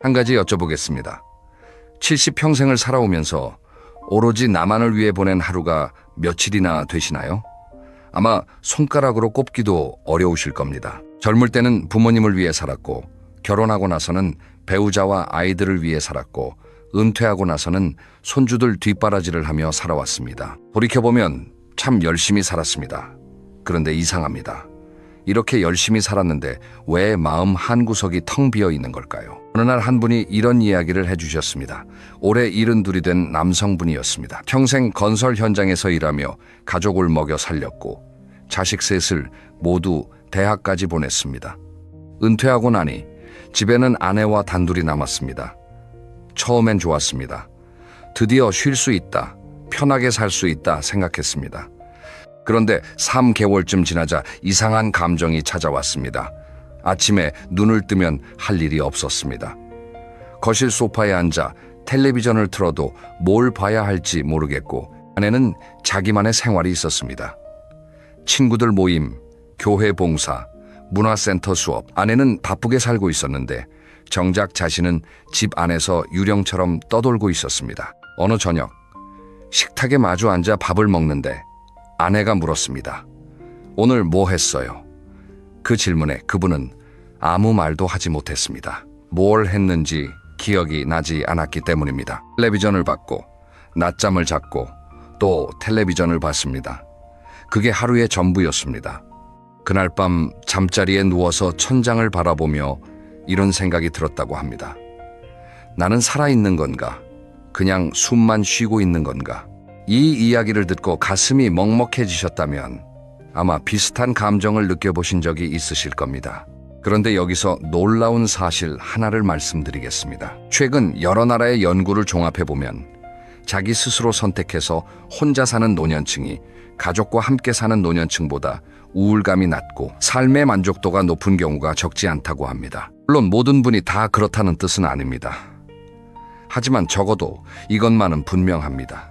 한 가지 여쭤보겠습니다. 70평생을 살아오면서 오로지 나만을 위해 보낸 하루가 며칠이나 되시나요? 아마 손가락으로 꼽기도 어려우실 겁니다. 젊을 때는 부모님을 위해 살았고, 결혼하고 나서는 배우자와 아이들을 위해 살았고, 은퇴하고 나서는 손주들 뒷바라지를 하며 살아왔습니다. 돌이켜보면 참 열심히 살았습니다. 그런데 이상합니다. 이렇게 열심히 살았는데 왜 마음 한구석이 텅 비어 있는 걸까요? 어느 날 한 분이 이런 이야기를 해주셨습니다. 올해 72이 된 남성분이었습니다. 평생 건설 현장에서 일하며 가족을 먹여 살렸고 자식 셋을 모두 대학까지 보냈습니다. 은퇴하고 나니 집에는 아내와 단둘이 남았습니다. 처음엔 좋았습니다. 드디어 쉴 수 있다, 편하게 살 수 있다 생각했습니다. 그런데 3개월쯤 지나자 이상한 감정이 찾아왔습니다. 아침에 눈을 뜨면 할 일이 없었습니다. 거실 소파에 앉아 텔레비전을 틀어도 뭘 봐야 할지 모르겠고, 아내는 자기만의 생활이 있었습니다. 친구들 모임, 교회 봉사, 문화센터 수업, 아내는 바쁘게 살고 있었는데 정작 자신은 집 안에서 유령처럼 떠돌고 있었습니다. 어느 저녁, 식탁에 마주 앉아 밥을 먹는데 아내가 물었습니다. 오늘 뭐 했어요? 그 질문에 그분은 아무 말도 하지 못했습니다. 뭘 했는지 기억이 나지 않았기 때문입니다. 텔레비전을 봤고, 낮잠을 잤고, 또 텔레비전을 봤습니다. 그게 하루의 전부였습니다. 그날 밤 잠자리에 누워서 천장을 바라보며 이런 생각이 들었다고 합니다. 나는 살아있는 건가? 그냥 숨만 쉬고 있는 건가? 이 이야기를 듣고 가슴이 먹먹해지셨다면 아마 비슷한 감정을 느껴보신 적이 있으실 겁니다. 그런데 여기서 놀라운 사실 하나를 말씀드리겠습니다. 최근 여러 나라의 연구를 종합해보면 자기 스스로 선택해서 혼자 사는 노년층이 가족과 함께 사는 노년층보다 우울감이 낮고 삶의 만족도가 높은 경우가 적지 않다고 합니다. 물론 모든 분이 다 그렇다는 뜻은 아닙니다. 하지만 적어도 이것만은 분명합니다.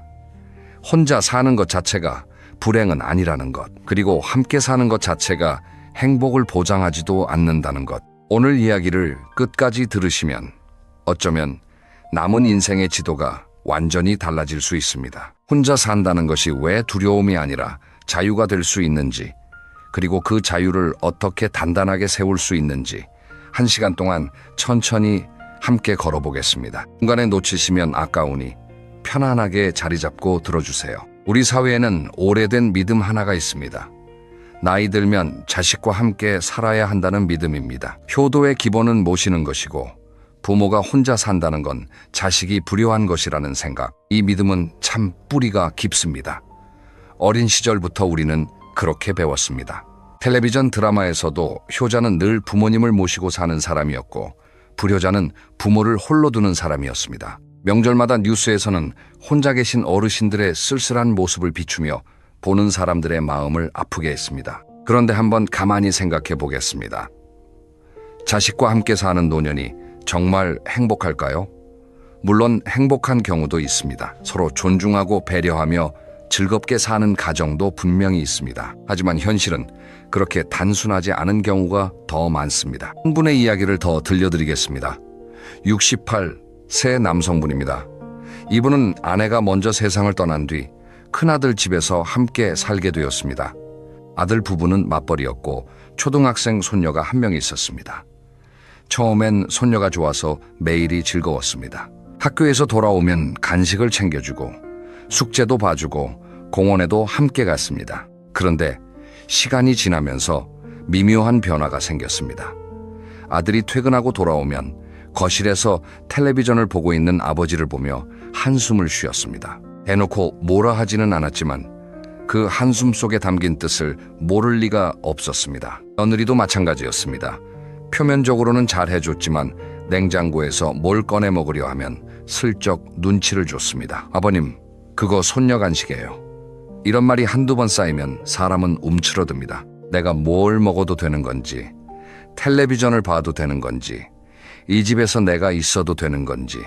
혼자 사는 것 자체가 불행은 아니라는 것, 그리고 함께 사는 것 자체가 행복을 보장하지도 않는다는 것. 오늘 이야기를 끝까지 들으시면 어쩌면 남은 인생의 지도가 완전히 달라질 수 있습니다. 혼자 산다는 것이 왜 두려움이 아니라 자유가 될 수 있는지, 그리고 그 자유를 어떻게 단단하게 세울 수 있는지 1시간 동안 천천히 함께 걸어보겠습니다. 중간에 놓치시면 아까우니 편안하게 자리 잡고 들어주세요. 우리 사회에는 오래된 믿음 하나가 있습니다. 나이 들면 자식과 함께 살아야 한다는 믿음입니다. 효도의 기본은 모시는 것이고 부모가 혼자 산다는 건 자식이 불효한 것이라는 생각. 이 믿음은 참 뿌리가 깊습니다. 어린 시절부터 우리는 그렇게 배웠습니다. 텔레비전 드라마에서도 효자는 늘 부모님을 모시고 사는 사람이었고 불효자는 부모를 홀로 두는 사람이었습니다. 명절마다 뉴스에서는 혼자 계신 어르신들의 쓸쓸한 모습을 비추며 보는 사람들의 마음을 아프게 했습니다. 그런데 한번 가만히 생각해 보겠습니다. 자식과 함께 사는 노년이 정말 행복할까요? 물론 행복한 경우도 있습니다. 서로 존중하고 배려하며 즐겁게 사는 가정도 분명히 있습니다. 하지만 현실은 그렇게 단순하지 않은 경우가 더 많습니다. 한 분의 이야기를 더 들려드리겠습니다. 68세 남성분입니다. 이분은 아내가 먼저 세상을 떠난 뒤 큰아들 집에서 함께 살게 되었습니다. 아들 부부는 맞벌이였고 초등학생 손녀가 한 명 있었습니다. 처음엔 손녀가 좋아서 매일이 즐거웠습니다. 학교에서 돌아오면 간식을 챙겨주고 숙제도 봐주고 공원에도 함께 갔습니다. 그런데 시간이 지나면서 미묘한 변화가 생겼습니다. 아들이 퇴근하고 돌아오면 거실에서 텔레비전을 보고 있는 아버지를 보며 한숨을 쉬었습니다. 대놓고 뭐라 하지는 않았지만 그 한숨 속에 담긴 뜻을 모를 리가 없었습니다. 며느리도 마찬가지였습니다. 표면적으로는 잘 해줬지만 냉장고에서 뭘 꺼내 먹으려 하면 슬쩍 눈치를 줬습니다. 아버님, 그거 손녀 간식이에요. 이런 말이 한두 번 쌓이면 사람은 움츠러듭니다. 내가 뭘 먹어도 되는 건지, 텔레비전을 봐도 되는 건지, 이 집에서 내가 있어도 되는 건지,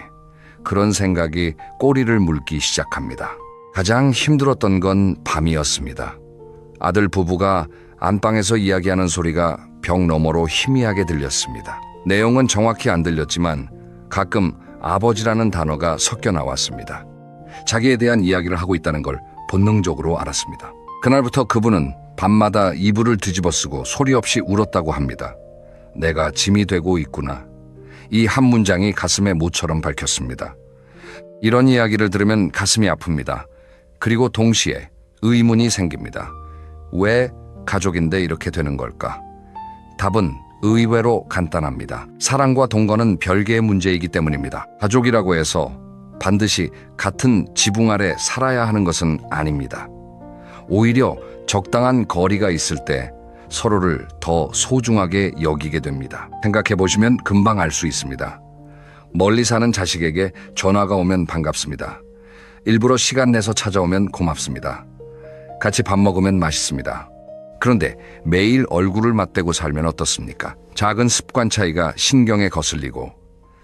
그런 생각이 꼬리를 물기 시작합니다. 가장 힘들었던 건 밤이었습니다. 아들 부부가 안방에서 이야기하는 소리가 벽 너머로 희미하게 들렸습니다. 내용은 정확히 안 들렸지만 가끔 아버지라는 단어가 섞여 나왔습니다. 자기에 대한 이야기를 하고 있다는 걸 본능적으로 알았습니다. 그날부터 그분은 밤마다 이불을 뒤집어쓰고 소리 없이 울었다고 합니다. 내가 짐이 되고 있구나. 이 한 문장이 가슴에 모처럼 박혔습니다. 이런 이야기를 들으면 가슴이 아픕니다. 그리고 동시에 의문이 생깁니다. 왜 가족인데 이렇게 되는 걸까? 답은 의외로 간단합니다. 사랑과 동거는 별개의 문제이기 때문입니다. 가족이라고 해서 반드시 같은 지붕 아래 살아야 하는 것은 아닙니다. 오히려 적당한 거리가 있을 때 서로를 더 소중하게 여기게 됩니다. 생각해 보시면 금방 알 수 있습니다. 멀리 사는 자식에게 전화가 오면 반갑습니다. 일부러 시간 내서 찾아오면 고맙습니다. 같이 밥 먹으면 맛있습니다. 그런데 매일 얼굴을 맞대고 살면 어떻습니까? 작은 습관 차이가 신경에 거슬리고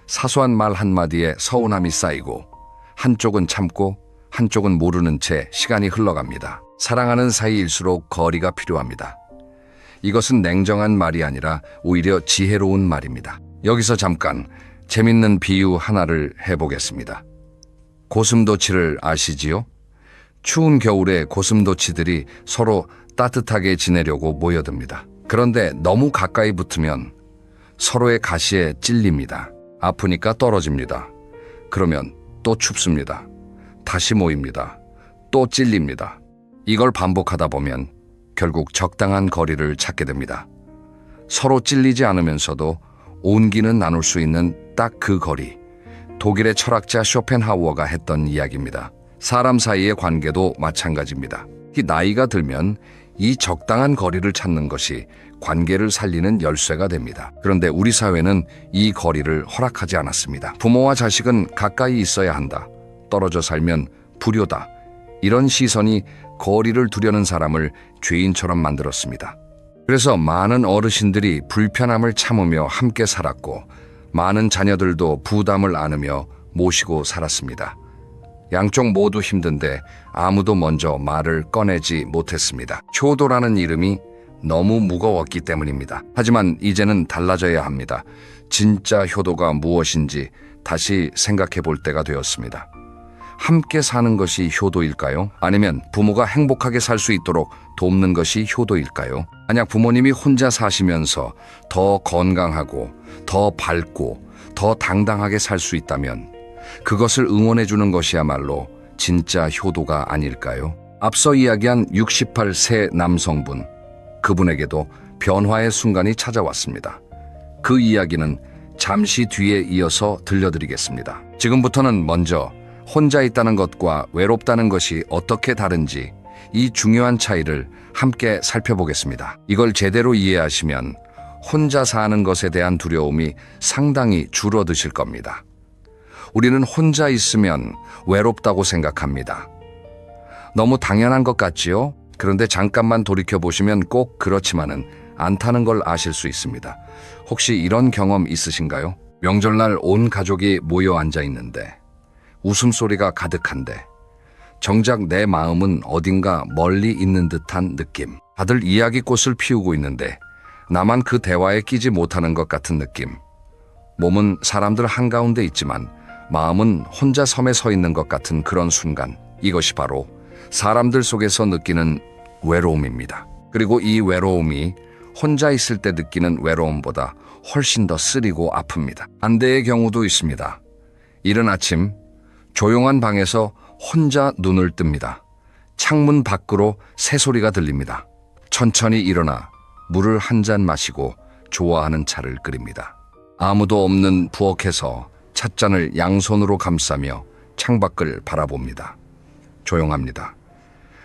사소한 말 한마디에 서운함이 쌓이고 한쪽은 참고 한쪽은 모르는 채 시간이 흘러갑니다. 사랑하는 사이일수록 거리가 필요합니다. 이것은 냉정한 말이 아니라 오히려 지혜로운 말입니다. 여기서 잠깐 재밌는 비유 하나를 해보겠습니다. 고슴도치를 아시지요? 추운 겨울에 고슴도치들이 서로 따뜻하게 지내려고 모여듭니다. 그런데 너무 가까이 붙으면 서로의 가시에 찔립니다. 아프니까 떨어집니다. 그러면 또 춥습니다. 다시 모입니다. 또 찔립니다. 이걸 반복하다 보면 결국 적당한 거리를 찾게 됩니다. 서로 찔리지 않으면서도 온기는 나눌 수 있는 딱 그 거리. 독일의 철학자 쇼펜하우어가 했던 이야기입니다. 사람 사이의 관계도 마찬가지입니다. 나이가 들면 이 적당한 거리를 찾는 것이 관계를 살리는 열쇠가 됩니다. 그런데 우리 사회는 이 거리를 허락하지 않았습니다. 부모와 자식은 가까이 있어야 한다. 떨어져 살면 불효다. 이런 시선이 거리를 두려는 사람을 죄인처럼 만들었습니다. 그래서 많은 어르신들이 불편함을 참으며 함께 살았고 많은 자녀들도 부담을 안으며 모시고 살았습니다. 양쪽 모두 힘든데 아무도 먼저 말을 꺼내지 못했습니다. 효도라는 이름이 너무 무거웠기 때문입니다. 하지만 이제는 달라져야 합니다. 진짜 효도가 무엇인지 다시 생각해 볼 때가 되었습니다. 함께 사는 것이 효도일까요? 아니면 부모가 행복하게 살 수 있도록 돕는 것이 효도일까요? 만약 부모님이 혼자 사시면서 더 건강하고 더 밝고 더 당당하게 살 수 있다면 그것을 응원해 주는 것이야말로 진짜 효도가 아닐까요? 앞서 이야기한 68세 남성분, 그분에게도 변화의 순간이 찾아왔습니다. 그 이야기는 잠시 뒤에 이어서 들려드리겠습니다. 지금부터는 먼저 혼자 있다는 것과 외롭다는 것이 어떻게 다른지 이 중요한 차이를 함께 살펴보겠습니다. 이걸 제대로 이해하시면 혼자 사는 것에 대한 두려움이 상당히 줄어드실 겁니다. 우리는 혼자 있으면 외롭다고 생각합니다. 너무 당연한 것 같지요? 그런데 잠깐만 돌이켜보시면 꼭 그렇지만은 않다는 걸 아실 수 있습니다. 혹시 이런 경험 있으신가요? 명절날 온 가족이 모여 앉아 있는데 웃음소리가 가득한데 정작 내 마음은 어딘가 멀리 있는 듯한 느낌. 다들 이야기꽃을 피우고 있는데 나만 그 대화에 끼지 못하는 것 같은 느낌. 몸은 사람들 한가운데 있지만 마음은 혼자 섬에 서 있는 것 같은 그런 순간. 이것이 바로 사람들 속에서 느끼는 외로움입니다. 그리고 이 외로움이 혼자 있을 때 느끼는 외로움보다 훨씬 더 쓰리고 아픕니다. 반대의 경우도 있습니다. 이른 아침 조용한 방에서 혼자 눈을 뜹니다. 창문 밖으로 새소리가 들립니다. 천천히 일어나 물을 한 잔 마시고 좋아하는 차를 끓입니다. 아무도 없는 부엌에서 찻잔을 양손으로 감싸며 창밖을 바라봅니다. 조용합니다.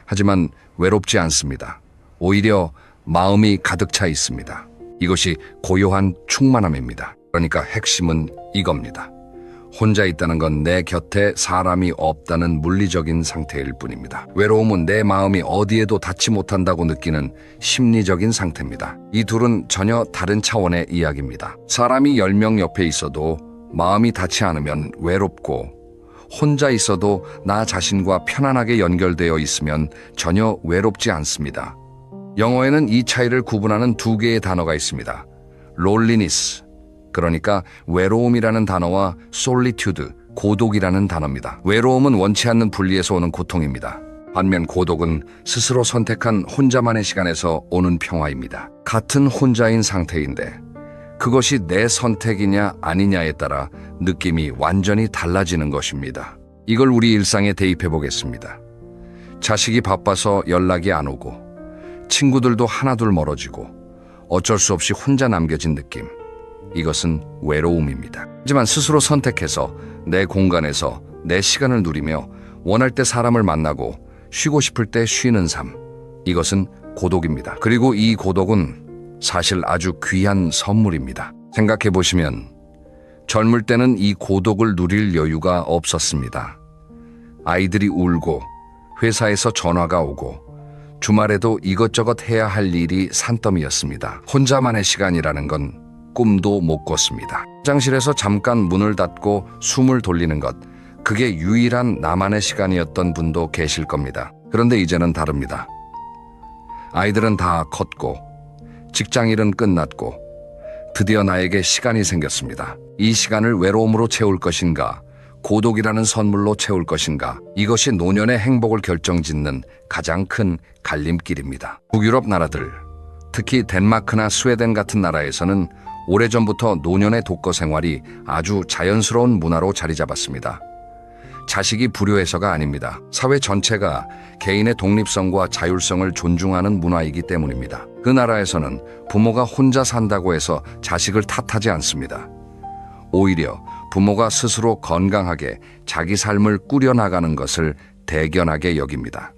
하지만 외롭지 않습니다. 오히려 마음이 가득 차 있습니다. 이것이 고요한 충만함입니다. 그러니까 핵심은 이겁니다. 혼자 있다는 건 내 곁에 사람이 없다는 물리적인 상태일 뿐입니다. 외로움은 내 마음이 어디에도 닿지 못한다고 느끼는 심리적인 상태입니다. 이 둘은 전혀 다른 차원의 이야기입니다. 사람이 10명 옆에 있어도 마음이 닿지 않으면 외롭고 혼자 있어도 나 자신과 편안하게 연결되어 있으면 전혀 외롭지 않습니다. 영어에는 이 차이를 구분하는 두 개의 단어가 있습니다. loneliness, 그러니까 외로움이라는 단어와 솔리튜드, 고독이라는 단어입니다. 외로움은 원치 않는 분리에서 오는 고통입니다. 반면 고독은 스스로 선택한 혼자만의 시간에서 오는 평화입니다. 같은 혼자인 상태인데 그것이 내 선택이냐 아니냐에 따라 느낌이 완전히 달라지는 것입니다. 이걸 우리 일상에 대입해 보겠습니다. 자식이 바빠서 연락이 안 오고 친구들도 하나둘 멀어지고 어쩔 수 없이 혼자 남겨진 느낌. 이것은 외로움입니다. 하지만 스스로 선택해서 내 공간에서 내 시간을 누리며 원할 때 사람을 만나고 쉬고 싶을 때 쉬는 삶. 이것은 고독입니다. 그리고 이 고독은 사실 아주 귀한 선물입니다. 생각해 보시면 젊을 때는 이 고독을 누릴 여유가 없었습니다. 아이들이 울고 회사에서 전화가 오고 주말에도 이것저것 해야 할 일이 산더미였습니다. 혼자만의 시간이라는 건 꿈도 못 꿨습니다. 화장실에서 잠깐 문을 닫고 숨을 돌리는 것, 그게 유일한 나만의 시간이었던 분도 계실 겁니다. 그런데 이제는 다릅니다. 아이들은 다 컸고 직장일은 끝났고 드디어 나에게 시간이 생겼습니다. 이 시간을 외로움으로 채울 것인가, 고독이라는 선물로 채울 것인가, 이것이 노년의 행복을 결정짓는 가장 큰 갈림길입니다. 북유럽 나라들, 특히 덴마크나 스웨덴 같은 나라에서는 오래전부터 노년의 독거 생활이 아주 자연스러운 문화로 자리 잡았습니다. 자식이 불효해서가 아닙니다. 사회 전체가 개인의 독립성과 자율성을 존중하는 문화이기 때문입니다. 그 나라에서는 부모가 혼자 산다고 해서 자식을 탓하지 않습니다. 오히려 부모가 스스로 건강하게 자기 삶을 꾸려나가는 것을 대견하게 여깁니다.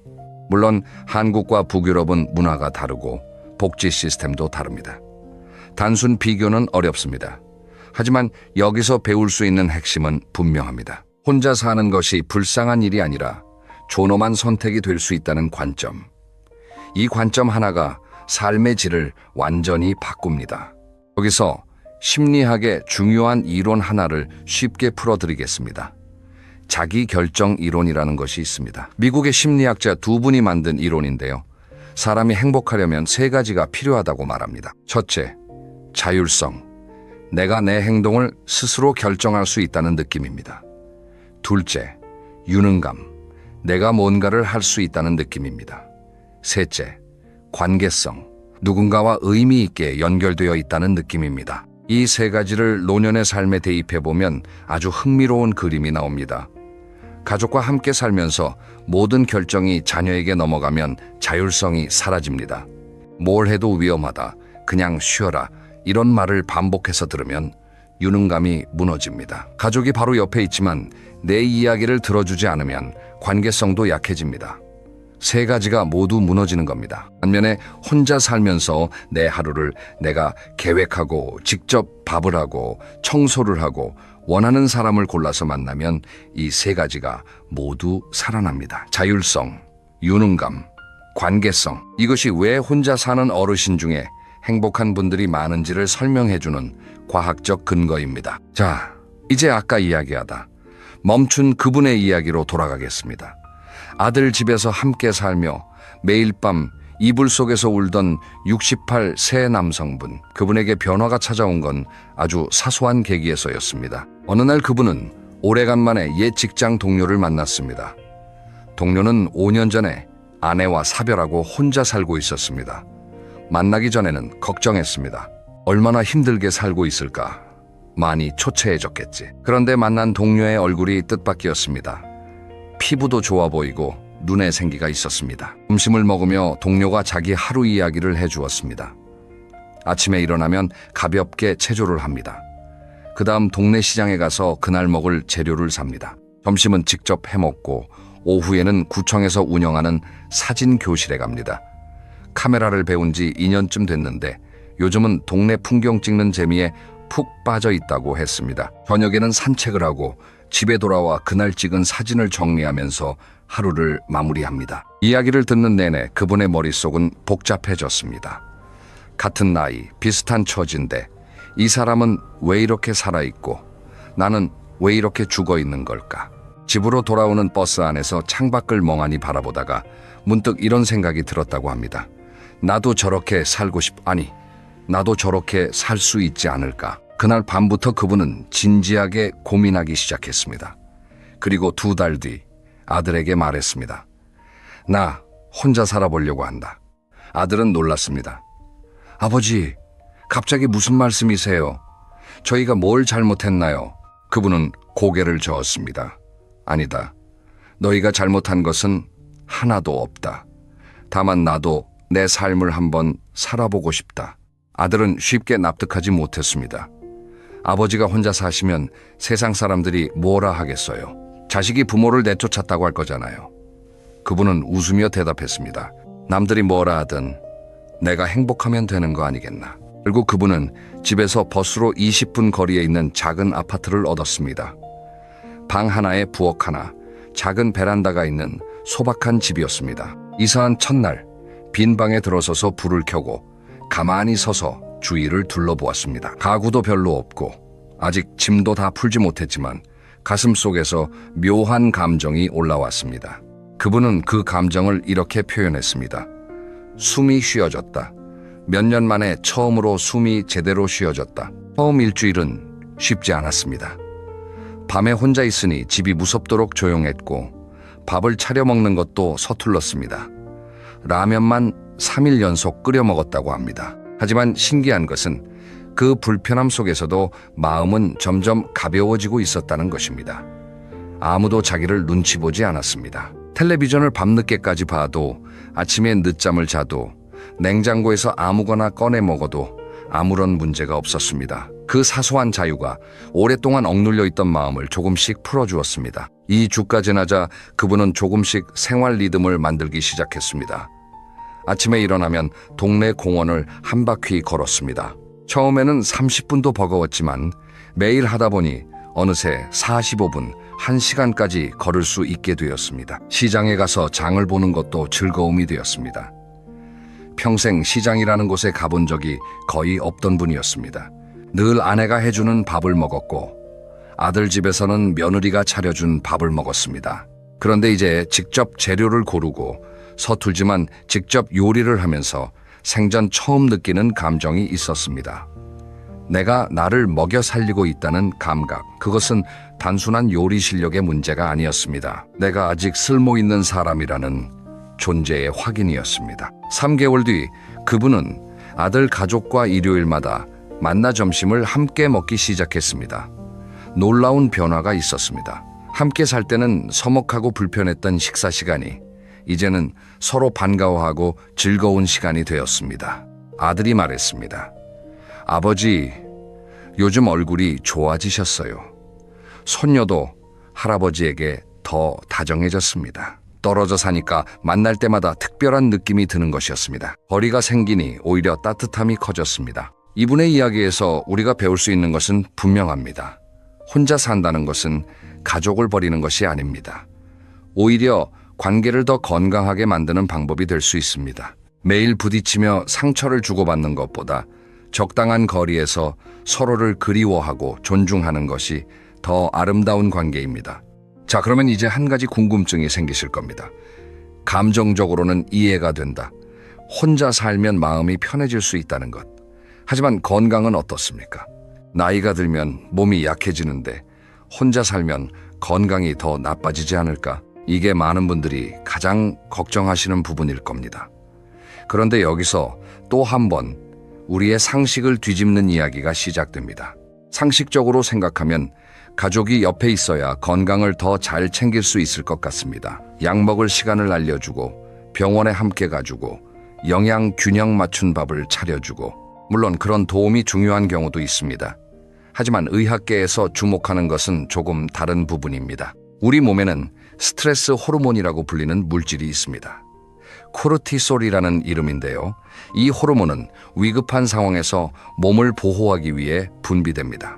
물론 한국과 북유럽은 문화가 다르고 복지 시스템도 다릅니다. 단순 비교는 어렵습니다. 하지만 여기서 배울 수 있는 핵심은 분명합니다. 혼자 사는 것이 불쌍한 일이 아니라 존엄한 선택이 될 수 있다는 관점. 이 관점 하나가 삶의 질을 완전히 바꿉니다. 여기서 심리학의 중요한 이론 하나를 쉽게 풀어드리겠습니다. 자기결정 이론이라는 것이 있습니다. 미국의 심리학자 두 분이 만든 이론인데요. 사람이 행복하려면 세 가지가 필요하다고 말합니다. 첫째, 자율성. 내가 내 행동을 스스로 결정할 수 있다는 느낌입니다. 둘째, 유능감. 내가 뭔가를 할 수 있다는 느낌입니다. 셋째, 관계성. 누군가와 의미 있게 연결되어 있다는 느낌입니다. 이 세 가지를 노년의 삶에 대입해보면 아주 흥미로운 그림이 나옵니다. 가족과 함께 살면서 모든 결정이 자녀에게 넘어가면 자율성이 사라집니다. 뭘 해도 위험하다, 그냥 쉬어라, 이런 말을 반복해서 들으면 유능감이 무너집니다. 가족이 바로 옆에 있지만 내 이야기를 들어주지 않으면 관계성도 약해집니다. 세 가지가 모두 무너지는 겁니다. 반면에 혼자 살면서 내 하루를 내가 계획하고 직접 밥을 하고 청소를 하고 원하는 사람을 골라서 만나면 이 세 가지가 모두 살아납니다. 자율성, 유능감, 관계성. 이것이 왜 혼자 사는 어르신 중에 행복한 분들이 많은지를 설명해주는 과학적 근거입니다. 자, 이제 아까 이야기하다 멈춘 그분의 이야기로 돌아가겠습니다. 아들 집에서 함께 살며 매일 밤 이불 속에서 울던 68 세 남성분. 그분에게 변화가 찾아온 건 아주 사소한 계기에서였습니다. 어느 날 그분은 오래간만에 옛 직장 동료를 만났습니다. 동료는 5년 전에 아내와 사별하고 혼자 살고 있었습니다. 만나기 전에는 걱정했습니다. 얼마나 힘들게 살고 있을까? 많이 초췌해졌겠지. 그런데 만난 동료의 얼굴이 뜻밖이었습니다. 피부도 좋아 보이고 눈에 생기가 있었습니다. 점심을 먹으며 동료가 자기 하루 이야기를 해주었습니다. 아침에 일어나면 가볍게 체조를 합니다. 그 다음 동네 시장에 가서 그날 먹을 재료를 삽니다. 점심은 직접 해먹고 오후에는 구청에서 운영하는 사진 교실에 갑니다. 카메라를 배운 지 2년쯤 됐는데 요즘은 동네 풍경 찍는 재미에 푹 빠져 있다고 했습니다. 저녁에는 산책을 하고 집에 돌아와 그날 찍은 사진을 정리하면서 하루를 마무리합니다. 이야기를 듣는 내내 그분의 머릿속은 복잡해졌습니다. 같은 나이, 비슷한 처지인데 이 사람은 왜 이렇게 살아있고 나는 왜 이렇게 죽어있는 걸까? 집으로 돌아오는 버스 안에서 창밖을 멍하니 바라보다가 문득 이런 생각이 들었다고 합니다. 나도 저렇게 살고 나도 저렇게 살 수 있지 않을까? 그날 밤부터 그분은 진지하게 고민하기 시작했습니다. 그리고 2달 뒤 아들에게 말했습니다. 나 혼자 살아보려고 한다. 아들은 놀랐습니다. 아버지, 갑자기 무슨 말씀이세요? 저희가 뭘 잘못했나요? 그분은 고개를 저었습니다. 아니다. 너희가 잘못한 것은 하나도 없다. 다만 나도 내 삶을 한번 살아보고 싶다. 아들은 쉽게 납득하지 못했습니다. 아버지가 혼자 사시면 세상 사람들이 뭐라 하겠어요? 자식이 부모를 내쫓았다고 할 거잖아요. 그분은 웃으며 대답했습니다. 남들이 뭐라 하든 내가 행복하면 되는 거 아니겠나. 결국 그분은 집에서 버스로 20분 거리에 있는 작은 아파트를 얻었습니다. 방 하나에 부엌 하나, 작은 베란다가 있는 소박한 집이었습니다. 이사한 첫날, 빈 방에 들어서서 불을 켜고 가만히 서서 주위를 둘러보았습니다. 가구도 별로 없고 아직 짐도 다 풀지 못했지만 가슴속에서 묘한 감정이 올라왔습니다. 그분은 그 감정을 이렇게 표현했습니다. 숨이 쉬어졌다. 몇 년 만에 처음으로 숨이 제대로 쉬어졌다. 처음 일주일은 쉽지 않았습니다. 밤에 혼자 있으니 집이 무섭도록 조용했고 밥을 차려 먹는 것도 서툴렀습니다. 라면만 3일 연속 끓여 먹었다고 합니다. 하지만 신기한 것은 그 불편함 속에서도 마음은 점점 가벼워지고 있었다는 것입니다. 아무도 자기를 눈치 보지 않았습니다. 텔레비전을 밤늦게까지 봐도, 아침에 늦잠을 자도, 냉장고에서 아무거나 꺼내 먹어도 아무런 문제가 없었습니다. 그 사소한 자유가 오랫동안 억눌려 있던 마음을 조금씩 풀어주었습니다. 이 주가 지나자 그분은 조금씩 생활 리듬을 만들기 시작했습니다. 아침에 일어나면 동네 공원을 한 바퀴 걸었습니다. 처음에는 30분도 버거웠지만 매일 하다 보니 어느새 45분, 1시간까지 걸을 수 있게 되었습니다. 시장에 가서 장을 보는 것도 즐거움이 되었습니다. 평생 시장이라는 곳에 가본 적이 거의 없던 분이었습니다. 늘 아내가 해주는 밥을 먹었고 아들 집에서는 며느리가 차려준 밥을 먹었습니다. 그런데 이제 직접 재료를 고르고 서툴지만 직접 요리를 하면서 생전 처음 느끼는 감정이 있었습니다. 내가 나를 먹여 살리고 있다는 감각, 그것은 단순한 요리 실력의 문제가 아니었습니다. 내가 아직 쓸모 있는 사람이라는 존재의 확인이었습니다. 3개월 뒤 그분은 아들 가족과 일요일마다 만나 점심을 함께 먹기 시작했습니다. 놀라운 변화가 있었습니다. 함께 살 때는 서먹하고 불편했던 식사 시간이 이제는 서로 반가워하고 즐거운 시간이 되었습니다. 아들이 말했습니다. 아버지, 요즘 얼굴이 좋아지셨어요. 손녀도 할아버지에게 더 다정해졌습니다. 떨어져 사니까 만날 때마다 특별한 느낌이 드는 것이었습니다. 거리가 생기니 오히려 따뜻함이 커졌습니다. 이분의 이야기에서 우리가 배울 수 있는 것은 분명합니다. 혼자 산다는 것은 가족을 버리는 것이 아닙니다. 오히려 관계를 더 건강하게 만드는 방법이 될 수 있습니다. 매일 부딪히며 상처를 주고받는 것보다 적당한 거리에서 서로를 그리워하고 존중하는 것이 더 아름다운 관계입니다. 자, 그러면 이제 한 가지 궁금증이 생기실 겁니다. 감정적으로는 이해가 된다. 혼자 살면 마음이 편해질 수 있다는 것. 하지만 건강은 어떻습니까? 나이가 들면 몸이 약해지는데 혼자 살면 건강이 더 나빠지지 않을까? 이게 많은 분들이 가장 걱정하시는 부분일 겁니다. 그런데 여기서 또 한 번 우리의 상식을 뒤집는 이야기가 시작됩니다. 상식적으로 생각하면 가족이 옆에 있어야 건강을 더 잘 챙길 수 있을 것 같습니다. 약 먹을 시간을 알려주고 병원에 함께 가주고 영양 균형 맞춘 밥을 차려주고, 물론 그런 도움이 중요한 경우도 있습니다. 하지만 의학계에서 주목하는 것은 조금 다른 부분입니다. 우리 몸에는 스트레스 호르몬이라고 불리는 물질이 있습니다. 코르티솔이라는 이름인데요. 이 호르몬은 위급한 상황에서 몸을 보호하기 위해 분비됩니다.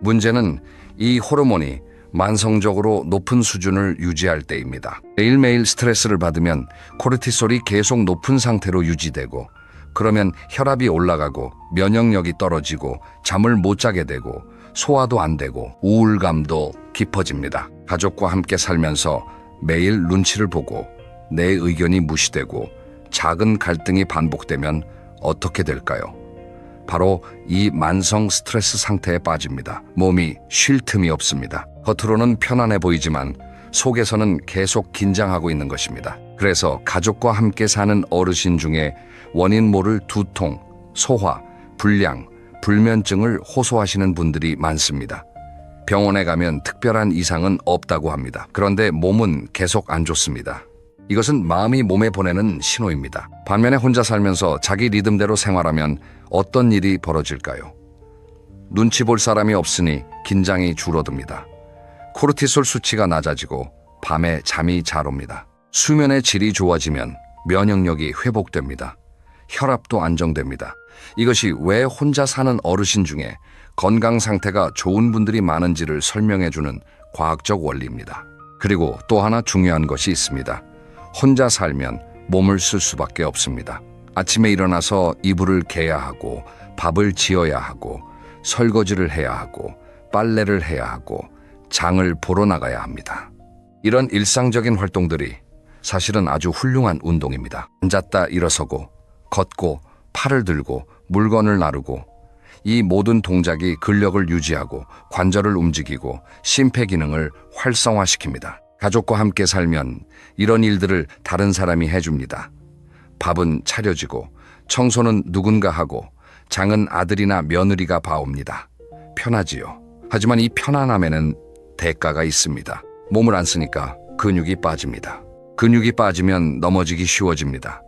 문제는 이 호르몬이 만성적으로 높은 수준을 유지할 때입니다. 매일매일 스트레스를 받으면 코르티솔이 계속 높은 상태로 유지되고, 그러면 혈압이 올라가고 면역력이 떨어지고 잠을 못 자게 되고 소화도 안 되고 우울감도 깊어집니다. 가족과 함께 살면서 매일 눈치를 보고 내 의견이 무시되고 작은 갈등이 반복되면 어떻게 될까요? 바로 이 만성 스트레스 상태에 빠집니다. 몸이 쉴 틈이 없습니다. 겉으로는 편안해 보이지만 속에서는 계속 긴장하고 있는 것입니다. 그래서 가족과 함께 사는 어르신 중에 원인 모를 두통, 소화, 불량, 불면증을 호소하시는 분들이 많습니다. 병원에 가면 특별한 이상은 없다고 합니다. 그런데 몸은 계속 안 좋습니다. 이것은 마음이 몸에 보내는 신호입니다. 반면에 혼자 살면서 자기 리듬대로 생활하면 어떤 일이 벌어질까요? 눈치 볼 사람이 없으니 긴장이 줄어듭니다. 코르티솔 수치가 낮아지고 밤에 잠이 잘 옵니다. 수면의 질이 좋아지면 면역력이 회복됩니다. 혈압도 안정됩니다. 이것이 왜 혼자 사는 어르신 중에 건강 상태가 좋은 분들이 많은지를 설명해주는 과학적 원리입니다. 그리고 또 하나 중요한 것이 있습니다. 혼자 살면 몸을 쓸 수밖에 없습니다. 아침에 일어나서 이불을 개야 하고 밥을 지어야 하고 설거지를 해야 하고 빨래를 해야 하고 장을 보러 나가야 합니다. 이런 일상적인 활동들이 사실은 아주 훌륭한 운동입니다. 앉았다 일어서고 걷고 팔을 들고 물건을 나르고 이 모든 동작이 근력을 유지하고 관절을 움직이고 심폐기능을 활성화시킵니다. 가족과 함께 살면 이런 일들을 다른 사람이 해줍니다. 밥은 차려지고 청소는 누군가 하고 장은 아들이나 며느리가 봐옵니다. 편하지요. 하지만 이 편안함에는 대가가 있습니다. 몸을 안 쓰니까 근육이 빠집니다. 근육이 빠지면 넘어지기 쉬워집니다.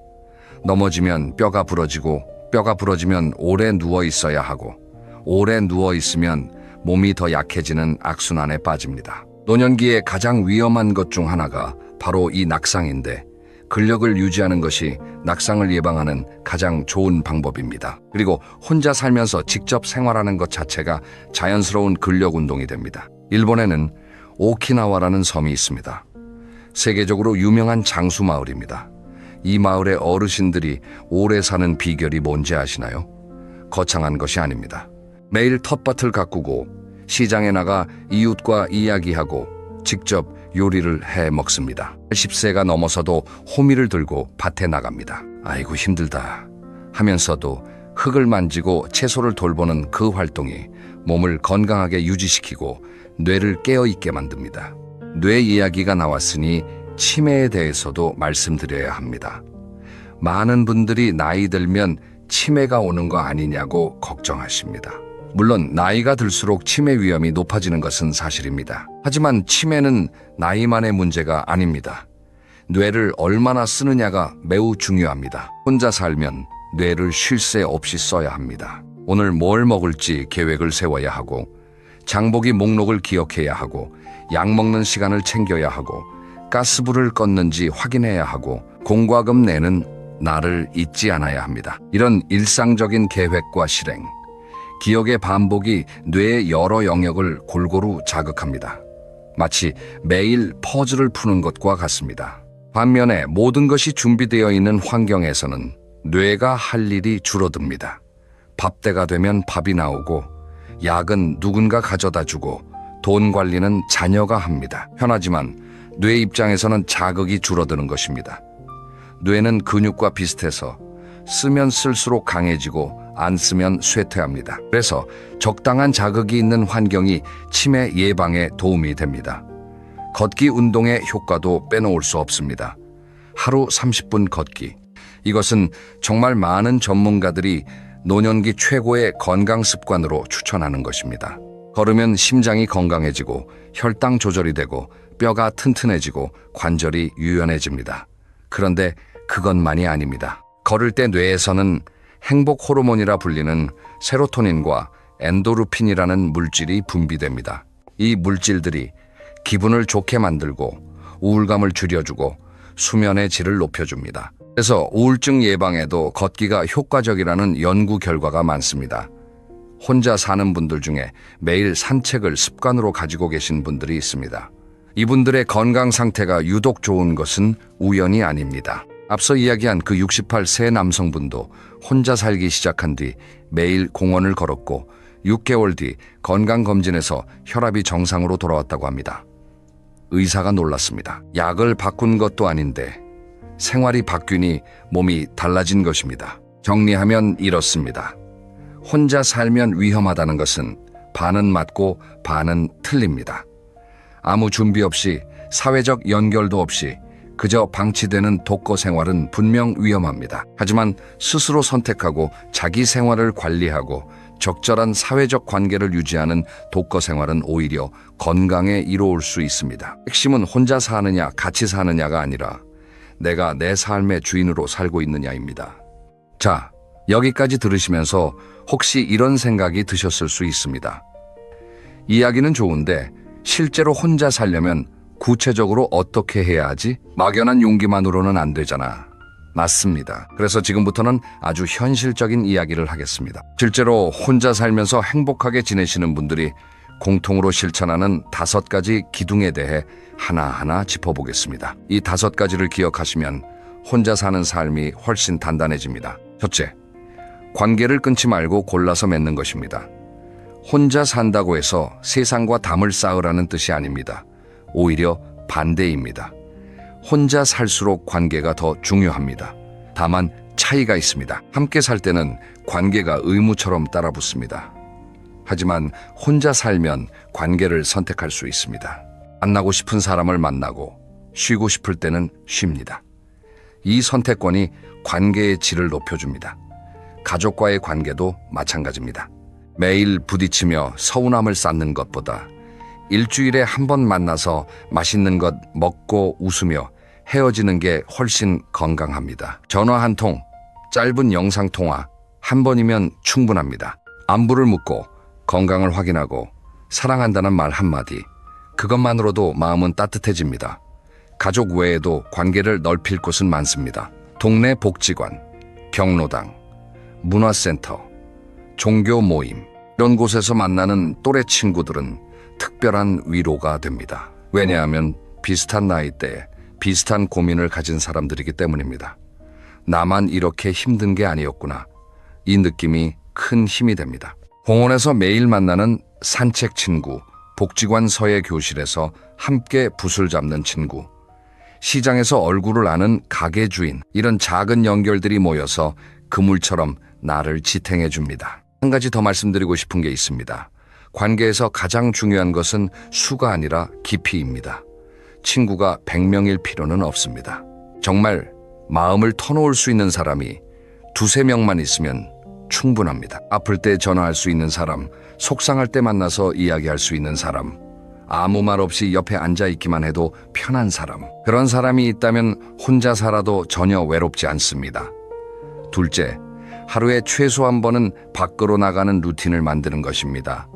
넘어지면 뼈가 부러지고 뼈가 부러지면 오래 누워 있어야 하고 오래 누워 있으면 몸이 더 약해지는 악순환에 빠집니다. 노년기에 가장 위험한 것 중 하나가 바로 이 낙상인데 근력을 유지하는 것이 낙상을 예방하는 가장 좋은 방법입니다. 그리고 혼자 살면서 직접 생활하는 것 자체가 자연스러운 근력 운동이 됩니다. 일본에는 오키나와라는 섬이 있습니다. 세계적으로 유명한 장수 마을입니다. 이 마을의 어르신들이 오래 사는 비결이 뭔지 아시나요? 거창한 것이 아닙니다. 매일 텃밭을 가꾸고 시장에 나가 이웃과 이야기하고 직접 요리를 해 먹습니다. 80세가 넘어서도 호미를 들고 밭에 나갑니다. 아이고 힘들다 하면서도 흙을 만지고 채소를 돌보는 그 활동이 몸을 건강하게 유지시키고 뇌를 깨어있게 만듭니다. 뇌 이야기가 나왔으니 치매에 대해서도 말씀드려야 합니다. 많은 분들이 나이 들면 치매가 오는 거 아니냐고 걱정하십니다. 물론 나이가 들수록 치매 위험이 높아지는 것은 사실입니다. 하지만 치매는 나이만의 문제가 아닙니다. 뇌를 얼마나 쓰느냐가 매우 중요합니다. 혼자 살면 뇌를 쉴 새 없이 써야 합니다. 오늘 뭘 먹을지 계획을 세워야 하고 장보기 목록을 기억해야 하고 약 먹는 시간을 챙겨야 하고 가스불을 껐는지 확인해야 하고 공과금 내는 나를 잊지 않아야 합니다. 이런 일상적인 계획과 실행, 기억의 반복이 뇌의 여러 영역을 골고루 자극합니다. 마치 매일 퍼즐을 푸는 것과 같습니다. 반면에 모든 것이 준비되어 있는 환경에서는 뇌가 할 일이 줄어듭니다. 밥때가 되면 밥이 나오고 약은 누군가 가져다 주고 돈 관리는 자녀가 합니다. 편하지만 뇌 입장에서는 자극이 줄어드는 것입니다. 뇌는 근육과 비슷해서 쓰면 쓸수록 강해지고 안 쓰면 쇠퇴합니다. 그래서 적당한 자극이 있는 환경이 치매 예방에 도움이 됩니다. 걷기 운동의 효과도 빼놓을 수 없습니다. 하루 30분 걷기. 이것은 정말 많은 전문가들이 노년기 최고의 건강 습관으로 추천하는 것입니다. 걸으면 심장이 건강해지고 혈당 조절이 되고 뼈가 튼튼해지고 관절이 유연해집니다. 그런데 그것만이 아닙니다. 걸을 때 뇌에서는 행복 호르몬이라 불리는 세로토닌과 엔도르핀이라는 물질이 분비됩니다. 이 물질들이 기분을 좋게 만들고 우울감을 줄여주고 수면의 질을 높여줍니다. 그래서 우울증 예방에도 걷기가 효과적이라는 연구 결과가 많습니다. 혼자 사는 분들 중에 매일 산책을 습관으로 가지고 계신 분들이 있습니다. 이분들의 건강 상태가 유독 좋은 것은 우연이 아닙니다. 앞서 이야기한 그 68세 남성분도 혼자 살기 시작한 뒤 매일 공원을 걸었고 6개월 뒤 건강검진에서 혈압이 정상으로 돌아왔다고 합니다. 의사가 놀랐습니다. 약을 바꾼 것도 아닌데 생활이 바뀌니 몸이 달라진 것입니다. 정리하면 이렇습니다. 혼자 살면 위험하다는 것은 반은 맞고 반은 틀립니다. 아무 준비 없이 사회적 연결도 없이 그저 방치되는 독거 생활은 분명 위험합니다. 하지만 스스로 선택하고 자기 생활을 관리하고 적절한 사회적 관계를 유지하는 독거 생활은 오히려 건강에 이로울 수 있습니다. 핵심은 혼자 사느냐 같이 사느냐가 아니라 내가 내 삶의 주인으로 살고 있느냐입니다. 자, 여기까지 들으시면서 혹시 이런 생각이 드셨을 수 있습니다. 이야기는 좋은데 실제로 혼자 살려면 구체적으로 어떻게 해야 하지? 막연한 용기만으로는 안 되잖아. 맞습니다. 그래서 지금부터는 아주 현실적인 이야기를 하겠습니다. 실제로 혼자 살면서 행복하게 지내시는 분들이 공통으로 실천하는 5가지 기둥에 대해 하나하나 짚어보겠습니다. 이 5가지를 기억하시면 혼자 사는 삶이 훨씬 단단해집니다. 첫째, 관계를 끊지 말고 골라서 맺는 것입니다. 혼자 산다고 해서 세상과 담을 쌓으라는 뜻이 아닙니다. 오히려 반대입니다. 혼자 살수록 관계가 더 중요합니다. 다만 차이가 있습니다. 함께 살 때는 관계가 의무처럼 따라붙습니다. 하지만 혼자 살면 관계를 선택할 수 있습니다. 만나고 싶은 사람을 만나고 쉬고 싶을 때는 쉽니다. 이 선택권이 관계의 질을 높여줍니다. 가족과의 관계도 마찬가지입니다. 매일 부딪히며 서운함을 쌓는 것보다 일주일에 한 번 만나서 맛있는 것 먹고 웃으며 헤어지는 게 훨씬 건강합니다. 전화 한 통, 짧은 영상 통화 한 번이면 충분합니다. 안부를 묻고 건강을 확인하고 사랑한다는 말 한마디, 그것만으로도 마음은 따뜻해집니다. 가족 외에도 관계를 넓힐 곳은 많습니다. 동네 복지관, 경로당, 문화센터, 종교 모임, 이런 곳에서 만나는 또래 친구들은 특별한 위로가 됩니다. 왜냐하면 비슷한 나이대에 비슷한 고민을 가진 사람들이기 때문입니다. 나만 이렇게 힘든 게 아니었구나. 이 느낌이 큰 힘이 됩니다. 공원에서 매일 만나는 산책 친구, 복지관 서예 교실에서 함께 붓을 잡는 친구, 시장에서 얼굴을 아는 가게 주인, 이런 작은 연결들이 모여서 그물처럼 나를 지탱해 줍니다. 한 가지 더 말씀드리고 싶은 게 있습니다. 관계에서 가장 중요한 것은 수가 아니라 깊이입니다. 친구가 100명일 필요는 없습니다. 정말 마음을 터놓을 수 있는 사람이 2~3명만 있으면 충분합니다. 아플 때 전화할 수 있는 사람, 속상할 때 만나서 이야기할 수 있는 사람, 아무 말 없이 옆에 앉아있기만 해도 편한 사람, 그런 사람이 있다면 혼자 살아도 전혀 외롭지 않습니다. 둘째, 하루에 최소 한 번은 밖으로 나가는 루틴을 만드는 것입니다.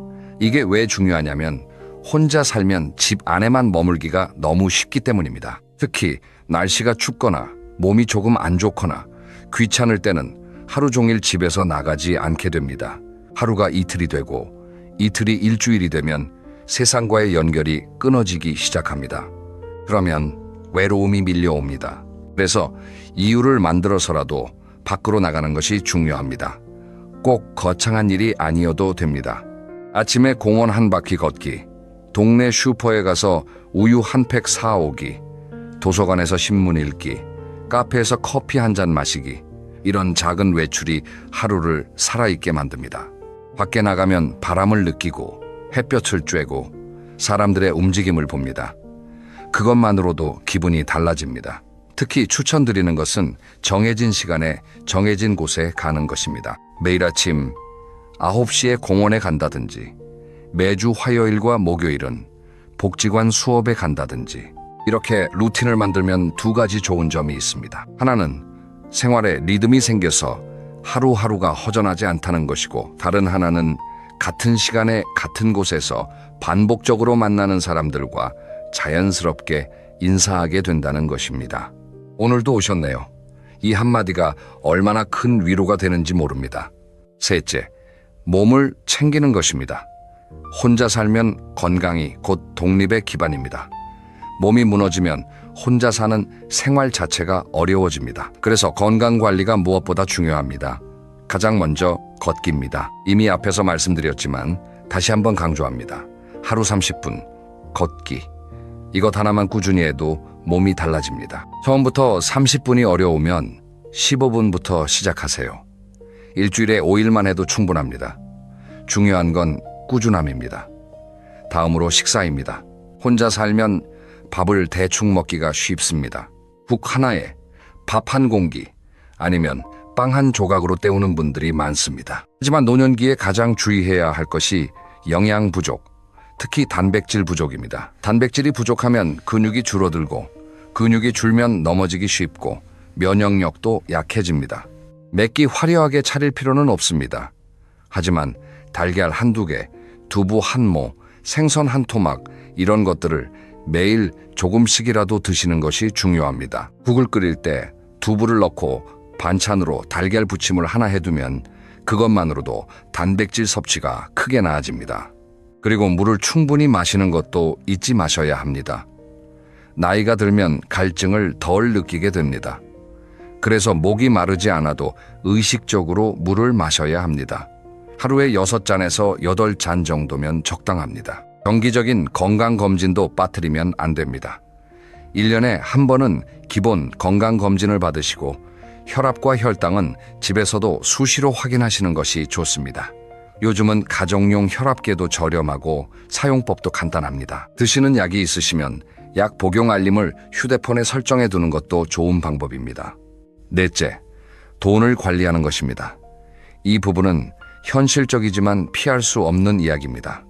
이게 왜 중요하냐면 혼자 살면 집 안에만 머물기가 너무 쉽기 때문입니다. 특히 날씨가 춥거나 몸이 조금 안 좋거나 귀찮을 때는 하루 종일 집에서 나가지 않게 됩니다. 하루가 이틀이 되고 이틀이 일주일이 되면 세상과의 연결이 끊어지기 시작합니다. 그러면 외로움이 밀려옵니다. 그래서 이유를 만들어서라도 밖으로 나가는 것이 중요합니다. 꼭 거창한 일이 아니어도 됩니다. 아침에 공원 한 바퀴 걷기, 동네 슈퍼에 가서 우유 한 팩 사오기, 도서관에서 신문 읽기, 카페에서 커피 한 잔 마시기, 이런 작은 외출이 하루를 살아있게 만듭니다. 밖에 나가면 바람을 느끼고 햇볕을 쬐고 사람들의 움직임을 봅니다. 그것만으로도 기분이 달라집니다. 특히 추천드리는 것은 정해진 시간에 정해진 곳에 가는 것입니다. 매일 아침 9시에 공원에 간다든지, 매주 화요일과 목요일은 복지관 수업에 간다든지, 이렇게 루틴을 만들면 2가지 좋은 점이 있습니다. 하나는 생활에 리듬이 생겨서 하루하루가 허전하지 않다는 것이고, 다른 하나는 같은 시간에 같은 곳에서 반복적으로 만나는 사람들과 자연스럽게 인사하게 된다는 것입니다. 오늘도 오셨네요. 이 한마디가 얼마나 큰 위로가 되는지 모릅니다. 셋째, 몸을 챙기는 것입니다. 혼자 살면 건강이 곧 독립의 기반입니다. 몸이 무너지면 혼자 사는 생활 자체가 어려워집니다. 그래서 건강 관리가 무엇보다 중요합니다. 가장 먼저 걷기입니다. 이미 앞에서 말씀드렸지만 다시 한번 강조합니다. 하루 30분 걷기. 이것 하나만 꾸준히 해도 몸이 달라집니다. 처음부터 30분이 어려우면 15분부터 시작하세요. 일주일에 5일만 해도 충분합니다. 중요한 건 꾸준함입니다. 다음으로 식사입니다. 혼자 살면 밥을 대충 먹기가 쉽습니다. 국 하나에 밥 한 공기 아니면 빵 한 조각으로 때우는 분들이 많습니다. 하지만 노년기에 가장 주의해야 할 것이 영양 부족, 특히 단백질 부족입니다. 단백질이 부족하면 근육이 줄어들고 근육이 줄면 넘어지기 쉽고 면역력도 약해집니다. 매끼 화려하게 차릴 필요는 없습니다. 하지만 달걀 한두 개, 두부 한 모, 생선 한 토막 이런 것들을 매일 조금씩이라도 드시는 것이 중요합니다. 국을 끓일 때 두부를 넣고 반찬으로 달걀 부침을 하나 해두면 그것만으로도 단백질 섭취가 크게 나아집니다. 그리고 물을 충분히 마시는 것도 잊지 마셔야 합니다. 나이가 들면 갈증을 덜 느끼게 됩니다. 그래서 목이 마르지 않아도 의식적으로 물을 마셔야 합니다. 하루에 6잔에서 8잔 정도면 적당합니다. 정기적인 건강검진도 빠뜨리면 안 됩니다. 1년에 한 번은 기본 건강검진을 받으시고 혈압과 혈당은 집에서도 수시로 확인하시는 것이 좋습니다. 요즘은 가정용 혈압계도 저렴하고 사용법도 간단합니다. 드시는 약이 있으시면 약 복용 알림을 휴대폰에 설정해 두는 것도 좋은 방법입니다. 넷째, 돈을 관리하는 것입니다. 이 부분은 현실적이지만 피할 수 없는 이야기입니다.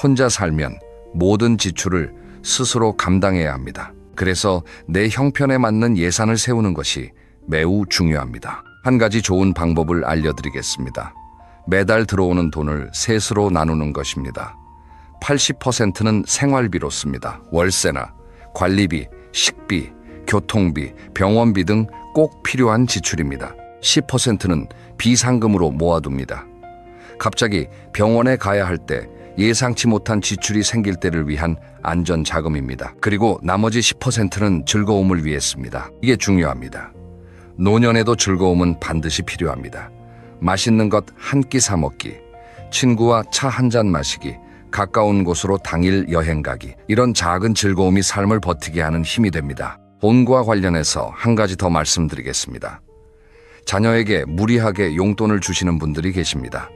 혼자 살면 모든 지출을 스스로 감당해야 합니다. 그래서 내 형편에 맞는 예산을 세우는 것이 매우 중요합니다. 한 가지 좋은 방법을 알려드리겠습니다. 매달 들어오는 돈을 셋으로 나누는 것입니다. 80%는 생활비로 씁니다. 월세나 관리비, 식비, 교통비, 병원비 등 꼭 필요한 지출입니다. 10%는 비상금으로 모아둡니다. 갑자기 병원에 가야 할 때 예상치 못한 지출이 생길 때를 위한 안전 자금입니다. 그리고 나머지 10%는 즐거움을 위해 씁니다. 이게 중요합니다. 노년에도 즐거움은 반드시 필요합니다. 맛있는 것 한 끼 사 먹기, 친구와 차 한 잔 마시기, 가까운 곳으로 당일 여행 가기, 이런 작은 즐거움이 삶을 버티게 하는 힘이 됩니다. 돈과 관련해서 한 가지 더 말씀드리겠습니다. 자녀에게 무리하게 용돈을 주시는 분들이 계십니다.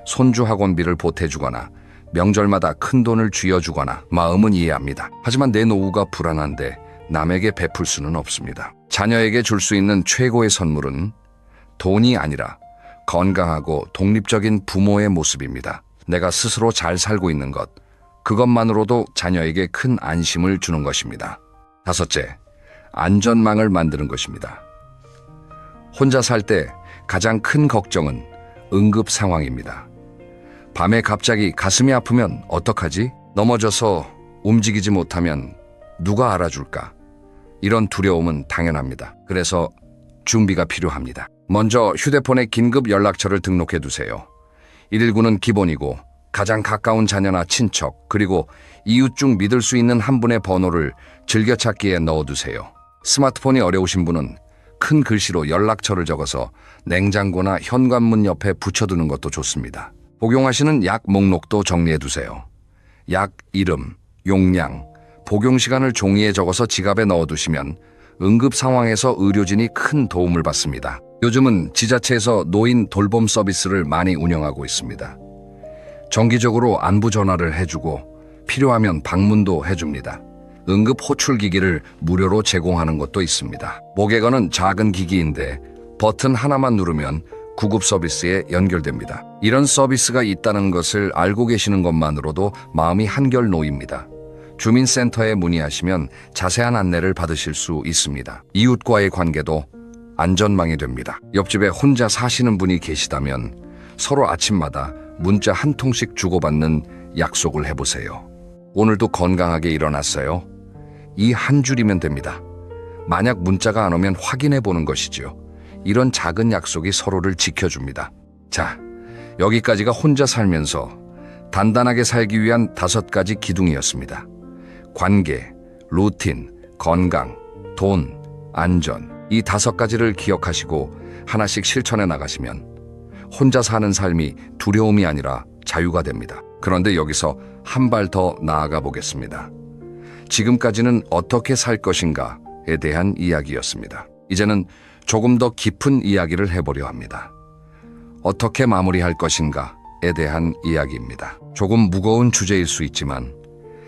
손주 학원비를 보태주거나 명절마다 큰 돈을 쥐어주거나 마음은 이해합니다. 하지만 내 노후가 불안한데 남에게 베풀 수는 없습니다. 자녀에게 줄 수 있는 최고의 선물은 돈이 아니라 건강하고 독립적인 부모의 모습입니다. 내가 스스로 잘 살고 있는 것, 그것만으로도 자녀에게 큰 안심을 주는 것입니다. 다섯째, 안전망을 만드는 것입니다. 혼자 살 때 가장 큰 걱정은 응급 상황입니다. 밤에 갑자기 가슴이 아프면 어떡하지? 넘어져서 움직이지 못하면 누가 알아줄까? 이런 두려움은 당연합니다. 그래서 준비가 필요합니다. 먼저 휴대폰에 긴급 연락처를 등록해 두세요. 119는 기본이고 가장 가까운 자녀나 친척 그리고 이웃 중 믿을 수 있는 한 분의 번호를 즐겨찾기에 넣어두세요. 스마트폰이 어려우신 분은 큰 글씨로 연락처를 적어서 냉장고나 현관문 옆에 붙여두는 것도 좋습니다. 복용하시는 약 목록도 정리해 두세요. 약 이름, 용량, 복용 시간을 종이에 적어서 지갑에 넣어두시면 응급 상황에서 의료진이 큰 도움을 받습니다. 요즘은 지자체에서 노인 돌봄 서비스를 많이 운영하고 있습니다. 정기적으로 안부 전화를 해주고 필요하면 방문도 해줍니다. 응급 호출기기를 무료로 제공하는 것도 있습니다. 목에 거는 작은 기기인데 버튼 하나만 누르면 구급 서비스에 연결됩니다. 이런 서비스가 있다는 것을 알고 계시는 것만으로도 마음이 한결 놓입니다. 주민센터에 문의하시면 자세한 안내를 받으실 수 있습니다. 이웃과의 관계도 안전망이 됩니다. 옆집에 혼자 사시는 분이 계시다면 서로 아침마다 문자 한 통씩 주고받는 약속을 해보세요. 오늘도 건강하게 일어났어요. 이 한 줄이면 됩니다. 만약 문자가 안 오면 확인해 보는 것이죠. 이런 작은 약속이 서로를 지켜줍니다. 자, 여기까지가 혼자 살면서 단단하게 살기 위한 5가지 기둥이었습니다. 관계, 루틴, 건강, 돈, 안전. 이 5가지를 기억하시고 하나씩 실천해 나가시면 혼자 사는 삶이 두려움이 아니라 자유가 됩니다. 그런데 여기서 한 발 더 나아가 보겠습니다. 지금까지는 어떻게 살 것인가에 대한 이야기였습니다. 이제는 조금 더 깊은 이야기를 해보려 합니다. 어떻게 마무리할 것인가에 대한 이야기입니다. 조금 무거운 주제일 수 있지만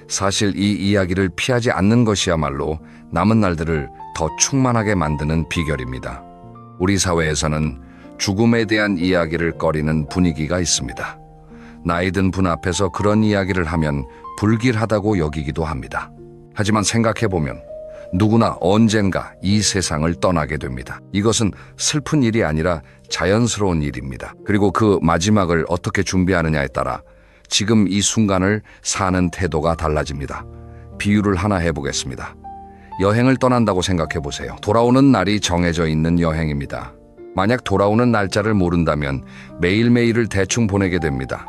사실 이 이야기를 피하지 않는 것이야말로 남은 날들을 더 충만하게 만드는 비결입니다. 우리 사회에서는 죽음에 대한 이야기를 꺼리는 분위기가 있습니다. 나이든 분 앞에서 그런 이야기를 하면 불길하다고 여기기도 합니다. 하지만 생각해보면 누구나 언젠가 이 세상을 떠나게 됩니다. 이것은 슬픈 일이 아니라 자연스러운 일입니다. 그리고 그 마지막을 어떻게 준비하느냐에 따라 지금 이 순간을 사는 태도가 달라집니다. 비유를 하나 해보겠습니다. 여행을 떠난다고 생각해보세요. 돌아오는 날이 정해져 있는 여행입니다. 만약 돌아오는 날짜를 모른다면 매일매일을 대충 보내게 됩니다.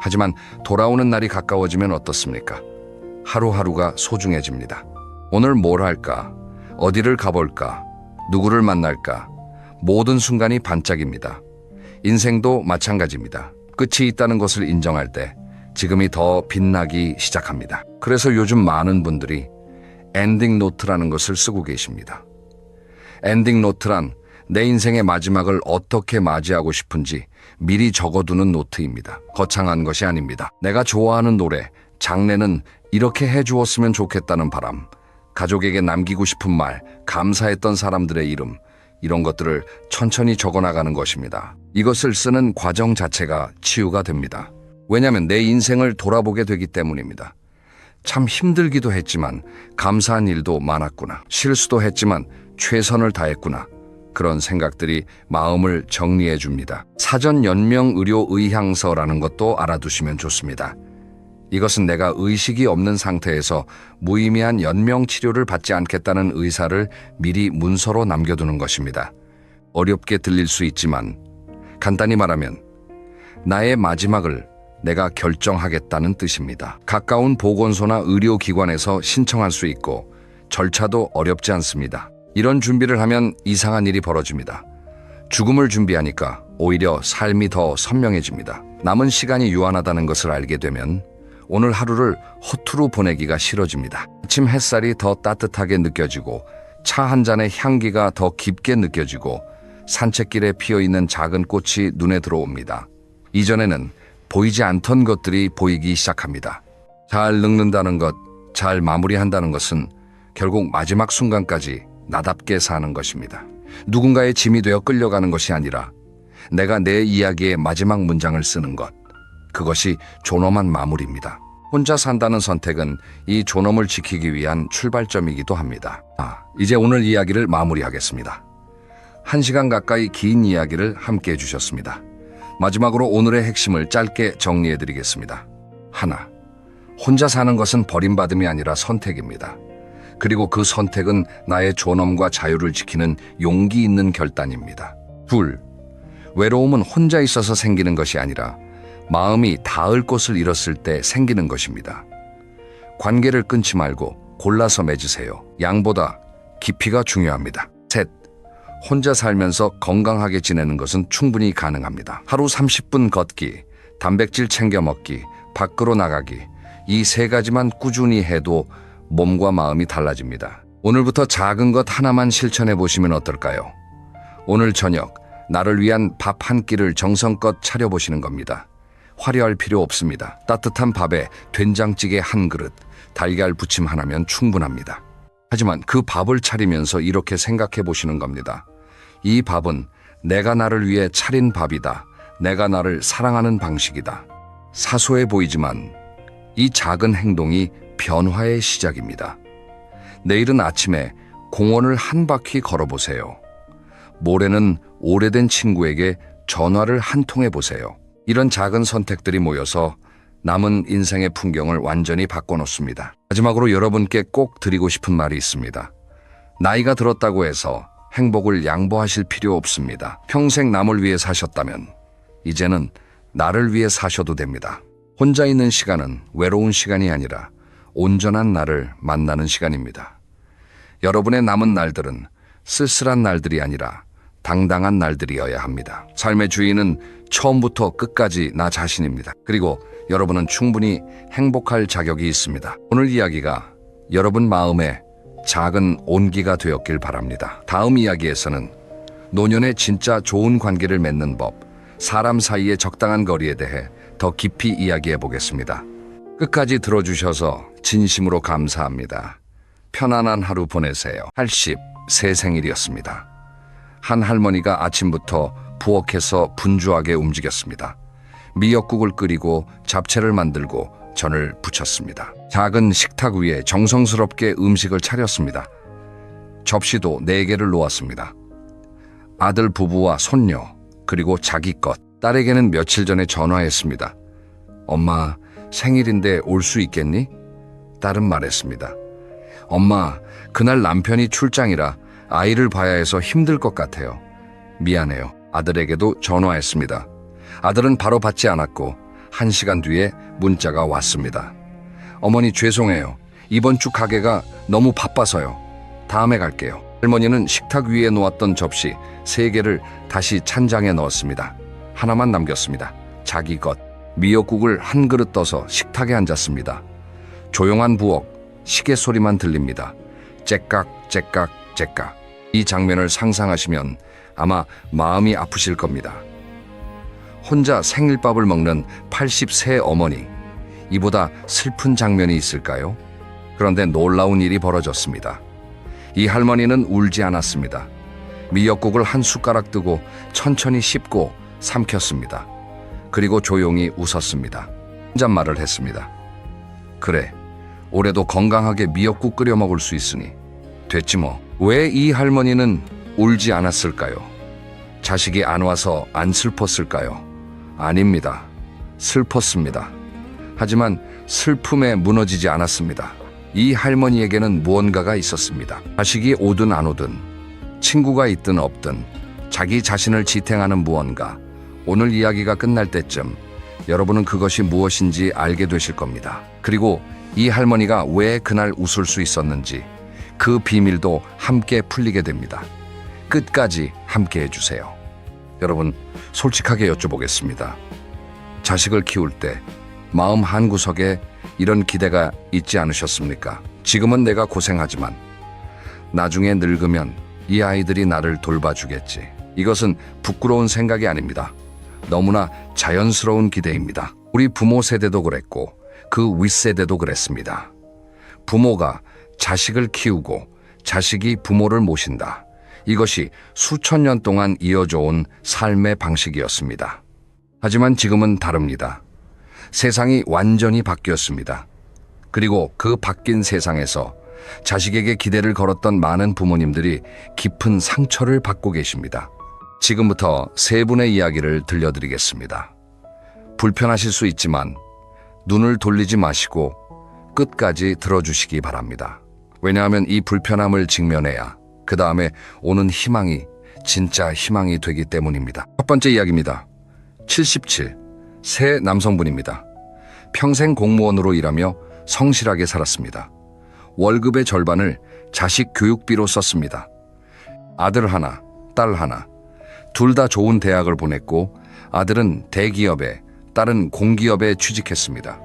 하지만 돌아오는 날이 가까워지면 어떻습니까? 하루하루가 소중해집니다. 오늘 뭘 할까? 어디를 가볼까? 누구를 만날까? 모든 순간이 반짝입니다. 인생도 마찬가지입니다. 끝이 있다는 것을 인정할 때 지금이 더 빛나기 시작합니다. 그래서 요즘 많은 분들이 엔딩 노트라는 것을 쓰고 계십니다. 엔딩 노트란 내 인생의 마지막을 어떻게 맞이하고 싶은지 미리 적어두는 노트입니다. 거창한 것이 아닙니다. 내가 좋아하는 노래, 장래는 이렇게 해주었으면 좋겠다는 바람, 가족에게 남기고 싶은 말, 감사했던 사람들의 이름, 이런 것들을 천천히 적어나가는 것입니다. 이것을 쓰는 과정 자체가 치유가 됩니다. 왜냐하면 내 인생을 돌아보게 되기 때문입니다. 참 힘들기도 했지만 감사한 일도 많았구나. 실수도 했지만 최선을 다했구나. 그런 생각들이 마음을 정리해 줍니다. 사전 연명 의료 의향서라는 것도 알아두시면 좋습니다. 이것은 내가 의식이 없는 상태에서 무의미한 연명 치료를 받지 않겠다는 의사를 미리 문서로 남겨두는 것입니다. 어렵게 들릴 수 있지만 간단히 말하면 나의 마지막을 내가 결정하겠다는 뜻입니다. 가까운 보건소나 의료기관에서 신청할 수 있고 절차도 어렵지 않습니다. 이런 준비를 하면 이상한 일이 벌어집니다. 죽음을 준비하니까 오히려 삶이 더 선명해집니다. 남은 시간이 유한하다는 것을 알게 되면 오늘 하루를 허투루 보내기가 싫어집니다. 아침 햇살이 더 따뜻하게 느껴지고 차 한 잔의 향기가 더 깊게 느껴지고 산책길에 피어있는 작은 꽃이 눈에 들어옵니다. 이전에는 보이지 않던 것들이 보이기 시작합니다. 잘 늙는다는 것, 잘 마무리한다는 것은 결국 마지막 순간까지 나답게 사는 것입니다. 누군가의 짐이 되어 끌려가는 것이 아니라 내가 내 이야기의 마지막 문장을 쓰는 것, 그것이 존엄한 마무리입니다. 혼자 산다는 선택은 이 존엄을 지키기 위한 출발점이기도 합니다. 이제 오늘 이야기를 마무리하겠습니다. 1시간 가까이 긴 이야기를 함께 해주셨습니다. 마지막으로 오늘의 핵심을 짧게 정리해드리겠습니다. 하나, 혼자 사는 것은 버림받음이 아니라 선택입니다. 그리고 그 선택은 나의 존엄과 자유를 지키는 용기 있는 결단입니다. 둘, 외로움은 혼자 있어서 생기는 것이 아니라 마음이 닿을 곳을 잃었을 때 생기는 것입니다. 관계를 끊지 말고 골라서 맺으세요. 양보다 깊이가 중요합니다. 셋, 혼자 살면서 건강하게 지내는 것은 충분히 가능합니다. 하루 30분 걷기, 단백질 챙겨 먹기, 밖으로 나가기, 이 3가지만 꾸준히 해도 몸과 마음이 달라집니다. 오늘부터 작은 것 하나만 실천해 보시면 어떨까요? 오늘 저녁 나를 위한 밥 한 끼를 정성껏 차려보시는 겁니다. 화려할 필요 없습니다. 따뜻한 밥에 된장찌개 한 그릇, 달걀 부침 하나면 충분합니다. 하지만 그 밥을 차리면서 이렇게 생각해 보시는 겁니다. 이 밥은 내가 나를 위해 차린 밥이다. 내가 나를 사랑하는 방식이다. 사소해 보이지만 이 작은 행동이 변화의 시작입니다. 내일은 아침에 공원을 한 바퀴 걸어보세요. 모레는 오래된 친구에게 전화를 한 통 해보세요. 이런 작은 선택들이 모여서 남은 인생의 풍경을 완전히 바꿔놓습니다. 마지막으로 여러분께 꼭 드리고 싶은 말이 있습니다. 나이가 들었다고 해서 행복을 양보하실 필요 없습니다. 평생 남을 위해 사셨다면 이제는 나를 위해 사셔도 됩니다. 혼자 있는 시간은 외로운 시간이 아니라 온전한 나를 만나는 시간입니다. 여러분의 남은 날들은 쓸쓸한 날들이 아니라 당당한 날들이어야 합니다. 삶의 주인은 처음부터 끝까지 나 자신입니다. 그리고 여러분은 충분히 행복할 자격이 있습니다. 오늘 이야기가 여러분 마음에 작은 온기가 되었길 바랍니다. 다음 이야기에서는 노년에 진짜 좋은 관계를 맺는 법, 사람 사이의 적당한 거리에 대해 더 깊이 이야기해 보겠습니다. 끝까지 들어주셔서 진심으로 감사합니다. 편안한 하루 보내세요. 83 생일이었습니다. 한 할머니가 아침부터 부엌에서 분주하게 움직였습니다. 미역국을 끓이고 잡채를 만들고 전을 부쳤습니다. 작은 식탁 위에 정성스럽게 음식을 차렸습니다. 접시도 4개를 놓았습니다. 아들 부부와 손녀, 그리고 자기 것. 딸에게는 며칠 전에 전화했습니다. 엄마, 생일인데 올 수 있겠니? 딸은 말했습니다. 엄마, 그날 남편이 출장이라 아이를 봐야 해서 힘들 것 같아요. 미안해요. 아들에게도 전화했습니다. 아들은 바로 받지 않았고 1시간 뒤에 문자가 왔습니다. 어머니 죄송해요. 이번 주 가게가 너무 바빠서요. 다음에 갈게요. 할머니는 식탁 위에 놓았던 접시 3개를 다시 찬장에 넣었습니다. 하나만 남겼습니다. 자기 것. 미역국을 한 그릇 떠서 식탁에 앉았습니다. 조용한 부엌, 시계 소리만 들립니다. 째깍 째깍 째깍. 이 장면을 상상하시면 아마 마음이 아프실 겁니다. 혼자 생일밥을 먹는 83 어머니. 이보다 슬픈 장면이 있을까요? 그런데 놀라운 일이 벌어졌습니다. 이 할머니는 울지 않았습니다. 미역국을 한 숟가락 뜨고 천천히 씹고 삼켰습니다. 그리고 조용히 웃었습니다. 혼잣말을 했습니다. 그래, 올해도 건강하게 미역국 끓여 먹을 수 있으니 됐지 뭐. 왜 이 할머니는 울지 않았을까요? 자식이 안 와서 안 슬펐을까요? 아닙니다. 슬펐습니다. 하지만 슬픔에 무너지지 않았습니다. 이 할머니에게는 무언가가 있었습니다. 자식이 오든 안 오든, 친구가 있든 없든 자기 자신을 지탱하는 무언가. 오늘 이야기가 끝날 때쯤 여러분은 그것이 무엇인지 알게 되실 겁니다. 그리고 이 할머니가 왜 그날 웃을 수 있었는지 그 비밀도 함께 풀리게 됩니다. 끝까지 함께 해주세요. 여러분, 솔직하게 여쭤보겠습니다. 자식을 키울 때 마음 한구석에 이런 기대가 있지 않으셨습니까? 지금은 내가 고생하지만 나중에 늙으면 이 아이들이 나를 돌봐주겠지. 이것은 부끄러운 생각이 아닙니다. 너무나 자연스러운 기대입니다. 우리 부모 세대도 그랬고 그 윗세대도 그랬습니다. 부모가 자식을 키우고 자식이 부모를 모신다. 이것이 수천 년 동안 이어져 온 삶의 방식이었습니다. 하지만 지금은 다릅니다. 세상이 완전히 바뀌었습니다. 그리고 그 바뀐 세상에서 자식에게 기대를 걸었던 많은 부모님들이 깊은 상처를 받고 계십니다. 지금부터 3분의 이야기를 들려드리겠습니다. 불편하실 수 있지만 눈을 돌리지 마시고 끝까지 들어주시기 바랍니다. 왜냐하면 이 불편함을 직면해야 그 다음에 오는 희망이 진짜 희망이 되기 때문입니다. 첫 번째 이야기입니다. 77, 새 남성분입니다. 평생 공무원으로 일하며 성실하게 살았습니다. 월급의 절반을 자식 교육비로 썼습니다. 아들 하나, 딸 하나, 둘 다 좋은 대학을 보냈고 아들은 대기업에, 딸은 공기업에 취직했습니다.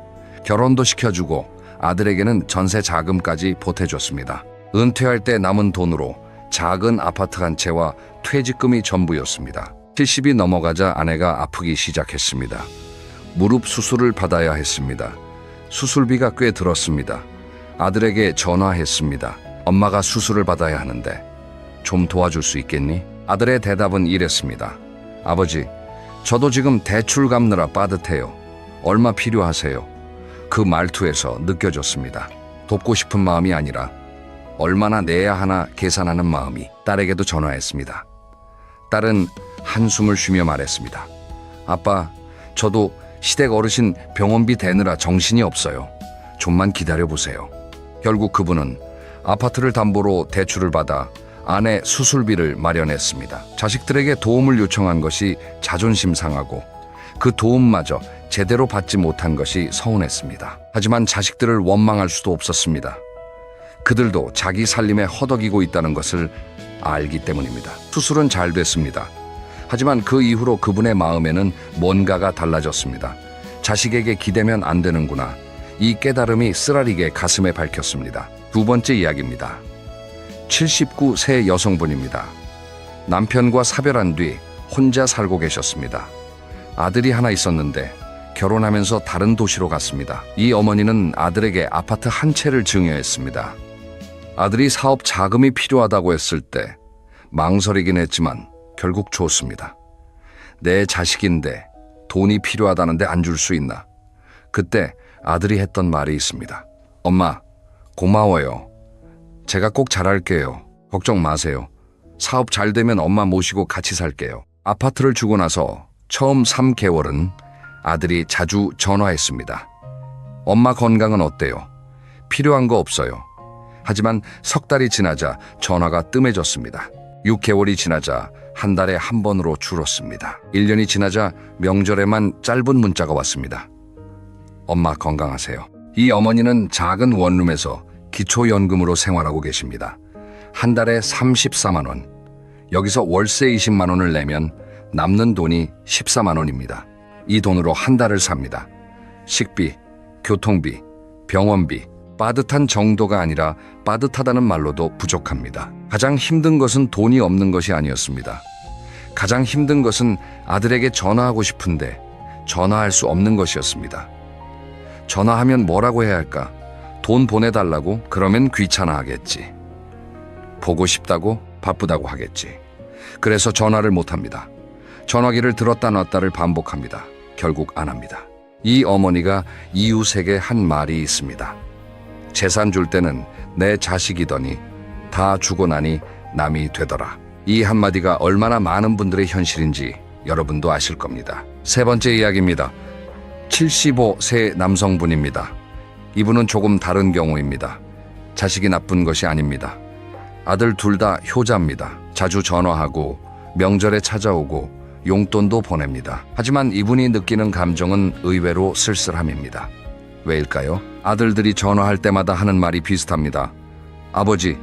결혼도 시켜주고 아들에게는 전세 자금까지 보태줬습니다. 은퇴할 때 남은 돈으로 작은 아파트 한 채와 퇴직금이 전부였습니다. 70이 넘어가자 아내가 아프기 시작했습니다. 무릎 수술을 받아야 했습니다. 수술비가 꽤 들었습니다. 아들에게 전화했습니다. 엄마가 수술을 받아야 하는데 좀 도와줄 수 있겠니? 아들의 대답은 이랬습니다. 아버지, 저도 지금 대출 갚느라 빠듯해요. 얼마 필요하세요? 그 말투에서 느껴졌습니다. 돕고 싶은 마음이 아니라 얼마나 내야 하나 계산하는 마음이. 딸에게도 전화했습니다. 딸은 한숨을 쉬며 말했습니다. 아빠, 저도 시댁 어르신 병원비 대느라 정신이 없어요. 좀만 기다려보세요. 결국 그분은 아파트를 담보로 대출을 받아 아내 수술비를 마련했습니다. 자식들에게 도움을 요청한 것이 자존심 상하고 그 도움마저 제대로 받지 못한 것이 서운했습니다. 하지만 자식들을 원망할 수도 없었습니다. 그들도 자기 살림에 허덕이고 있다는 것을 알기 때문입니다. 수술은 잘 됐습니다. 하지만 그 이후로 그분의 마음에는 뭔가가 달라졌습니다. 자식에게 기대면 안 되는구나. 이 깨달음이 쓰라리게 가슴에 박혔습니다. 두 번째 이야기입니다. 79세 여성분입니다. 남편과 사별한 뒤 혼자 살고 계셨습니다. 아들이 하나 있었는데 결혼하면서 다른 도시로 갔습니다. 이 어머니는 아들에게 아파트 한 채를 증여했습니다. 아들이 사업 자금이 필요하다고 했을 때 망설이긴 했지만 결국 줬습니다. 내 자식인데 돈이 필요하다는데 안 줄 수 있나? 그때 아들이 했던 말이 있습니다. 엄마, 고마워요. 제가 꼭 잘할게요. 걱정 마세요. 사업 잘 되면 엄마 모시고 같이 살게요. 아파트를 주고 나서 처음 3개월은 아들이 자주 전화했습니다. 엄마 건강은 어때요? 필요한 거 없어요. 하지만 석 달이 지나자 전화가 뜸해졌습니다. 6개월이 지나자 한 달에 한 번으로 줄었습니다. 1년이 지나자 명절에만 짧은 문자가 왔습니다. 엄마 건강하세요. 이 어머니는 작은 원룸에서 기초연금으로 생활하고 계십니다. 한 달에 34만 원. 여기서 월세 20만 원을 내면 남는 돈이 14만 원입니다. 이 돈으로 한 달을 삽니다. 식비, 교통비, 병원비, 빠듯한 정도가 아니라 빠듯하다는 말로도 부족합니다. 가장 힘든 것은 돈이 없는 것이 아니었습니다. 가장 힘든 것은 아들에게 전화하고 싶은데 전화할 수 없는 것이었습니다. 전화하면 뭐라고 해야 할까? 돈 보내달라고? 그러면 귀찮아 하겠지. 보고 싶다고? 바쁘다고 하겠지. 그래서 전화를 못합니다. 전화기를 들었다 놨다를 반복합니다. 결국 안 합니다. 이 어머니가 이웃에게 한 말이 있습니다. 재산 줄 때는 내 자식이더니 다 주고 나니 남이 되더라. 이 한마디가 얼마나 많은 분들의 현실인지 여러분도 아실 겁니다. 세 번째 이야기입니다. 75세 남성분입니다. 이분은 조금 다른 경우입니다. 자식이 나쁜 것이 아닙니다. 아들 둘 다 효자입니다. 자주 전화하고 명절에 찾아오고 용돈도 보냅니다. 하지만 이분이 느끼는 감정은 의외로 쓸쓸함입니다. 왜일까요? 아들들이 전화할 때마다 하는 말이 비슷합니다. 아버지,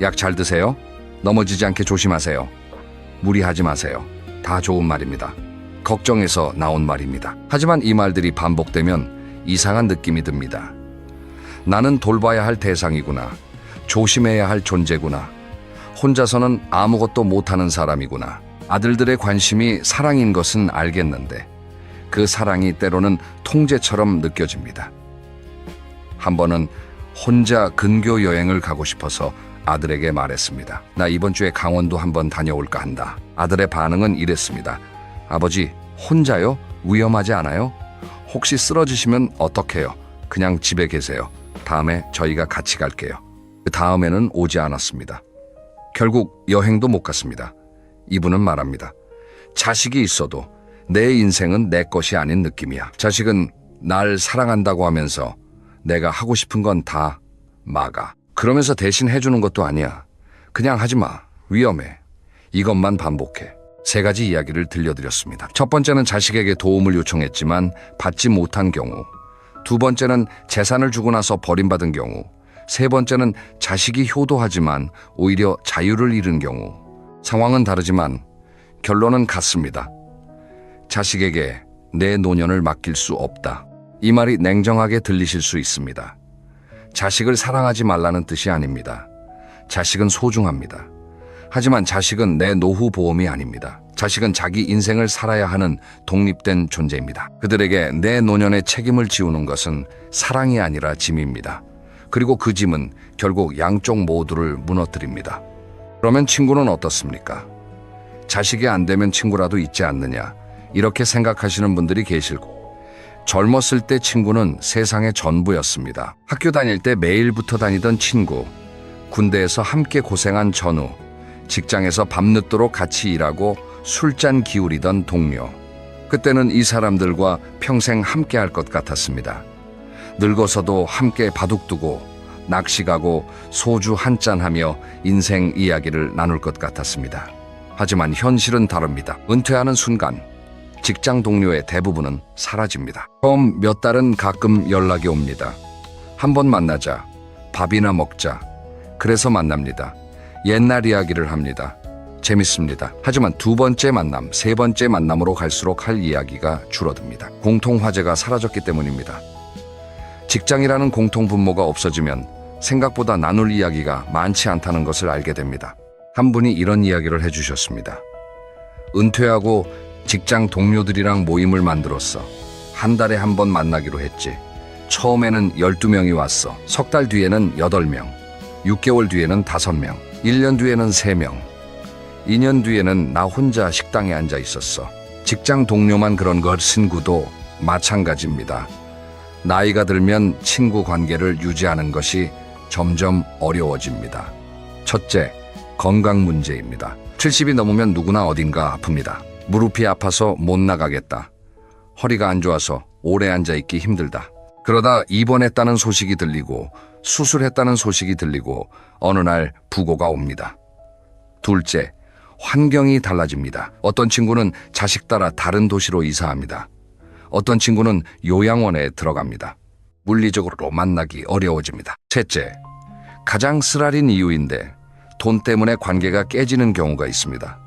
약 잘 드세요? 넘어지지 않게 조심하세요. 무리하지 마세요. 다 좋은 말입니다. 걱정해서 나온 말입니다. 하지만 이 말들이 반복되면 이상한 느낌이 듭니다. 나는 돌봐야 할 대상이구나. 조심해야 할 존재구나. 혼자서는 아무것도 못하는 사람이구나. 아들들의 관심이 사랑인 것은 알겠는데 그 사랑이 때로는 통제처럼 느껴집니다. 한 번은 혼자 근교 여행을 가고 싶어서 아들에게 말했습니다. 나 이번 주에 강원도 한번 다녀올까 한다. 아들의 반응은 이랬습니다. 아버지, 혼자요? 위험하지 않아요? 혹시 쓰러지시면 어떡해요? 그냥 집에 계세요. 다음에 저희가 같이 갈게요. 그 다음에는 오지 않았습니다. 결국 여행도 못 갔습니다. 이분은 말합니다. 자식이 있어도 내 인생은 내 것이 아닌 느낌이야. 자식은 날 사랑한다고 하면서 내가 하고 싶은 건 다 막아. 그러면서 대신 해주는 것도 아니야. 그냥 하지 마. 위험해. 이것만 반복해. 세 가지 이야기를 들려드렸습니다. 첫 번째는 자식에게 도움을 요청했지만 받지 못한 경우. 두 번째는 재산을 주고 나서 버림받은 경우. 세 번째는 자식이 효도하지만 오히려 자유를 잃은 경우. 상황은 다르지만 결론은 같습니다. 자식에게 내 노년을 맡길 수 없다. 이 말이 냉정하게 들리실 수 있습니다. 자식을 사랑하지 말라는 뜻이 아닙니다. 자식은 소중합니다. 하지만 자식은 내 노후 보험이 아닙니다. 자식은 자기 인생을 살아야 하는 독립된 존재입니다. 그들에게 내 노년의 책임을 지우는 것은 사랑이 아니라 짐입니다. 그리고 그 짐은 결국 양쪽 모두를 무너뜨립니다. 그러면 친구는 어떻습니까? 자식이 안 되면 친구라도 있지 않느냐, 이렇게 생각하시는 분들이 계실 거고, 젊었을 때 친구는 세상의 전부였습니다. 학교 다닐 때 매일 붙어 다니던 친구, 군대에서 함께 고생한 전우, 직장에서 밤늦도록 같이 일하고 술잔 기울이던 동료. 그때는 이 사람들과 평생 함께 할 것 같았습니다. 늙어서도 함께 바둑 두고 낚시 가고 소주 한잔 하며 인생 이야기를 나눌 것 같았습니다. 하지만 현실은 다릅니다. 은퇴하는 순간 직장 동료의 대부분은 사라집니다. 처음 몇 달은 가끔 연락이 옵니다. 한번 만나자, 밥이나 먹자. 그래서 만납니다. 옛날 이야기를 합니다. 재밌습니다. 하지만 두 번째 만남, 세 번째 만남으로 갈수록 할 이야기가 줄어듭니다. 공통 화제가 사라졌기 때문입니다. 직장이라는 공통 분모가 없어지면 생각보다 나눌 이야기가 많지 않다는 것을 알게 됩니다. 한 분이 이런 이야기를 해주셨습니다. 은퇴하고 직장 동료들이랑 모임을 만들었어. 한 달에 한 번 만나기로 했지. 처음에는 12명이 왔어. 석 달 뒤에는 8명, 6개월 뒤에는 5명, 1년 뒤에는 3명, 2년 뒤에는 나 혼자 식당에 앉아 있었어. 직장 동료만 그런 걸 친구도 마찬가지입니다. 나이가 들면 친구 관계를 유지하는 것이 점점 어려워집니다. 첫째, 건강 문제입니다. 70이 넘으면 누구나 어딘가 아픕니다. 무릎이 아파서 못 나가겠다. 허리가 안 좋아서 오래 앉아있기 힘들다. 그러다 입원했다는 소식이 들리고 수술했다는 소식이 들리고 어느 날 부고가 옵니다. 둘째, 환경이 달라집니다. 어떤 친구는 자식 따라 다른 도시로 이사합니다. 어떤 친구는 요양원에 들어갑니다. 물리적으로 만나기 어려워집니다. 셋째, 가장 쓰라린 이유인데 돈 때문에 관계가 깨지는 경우가 있습니다.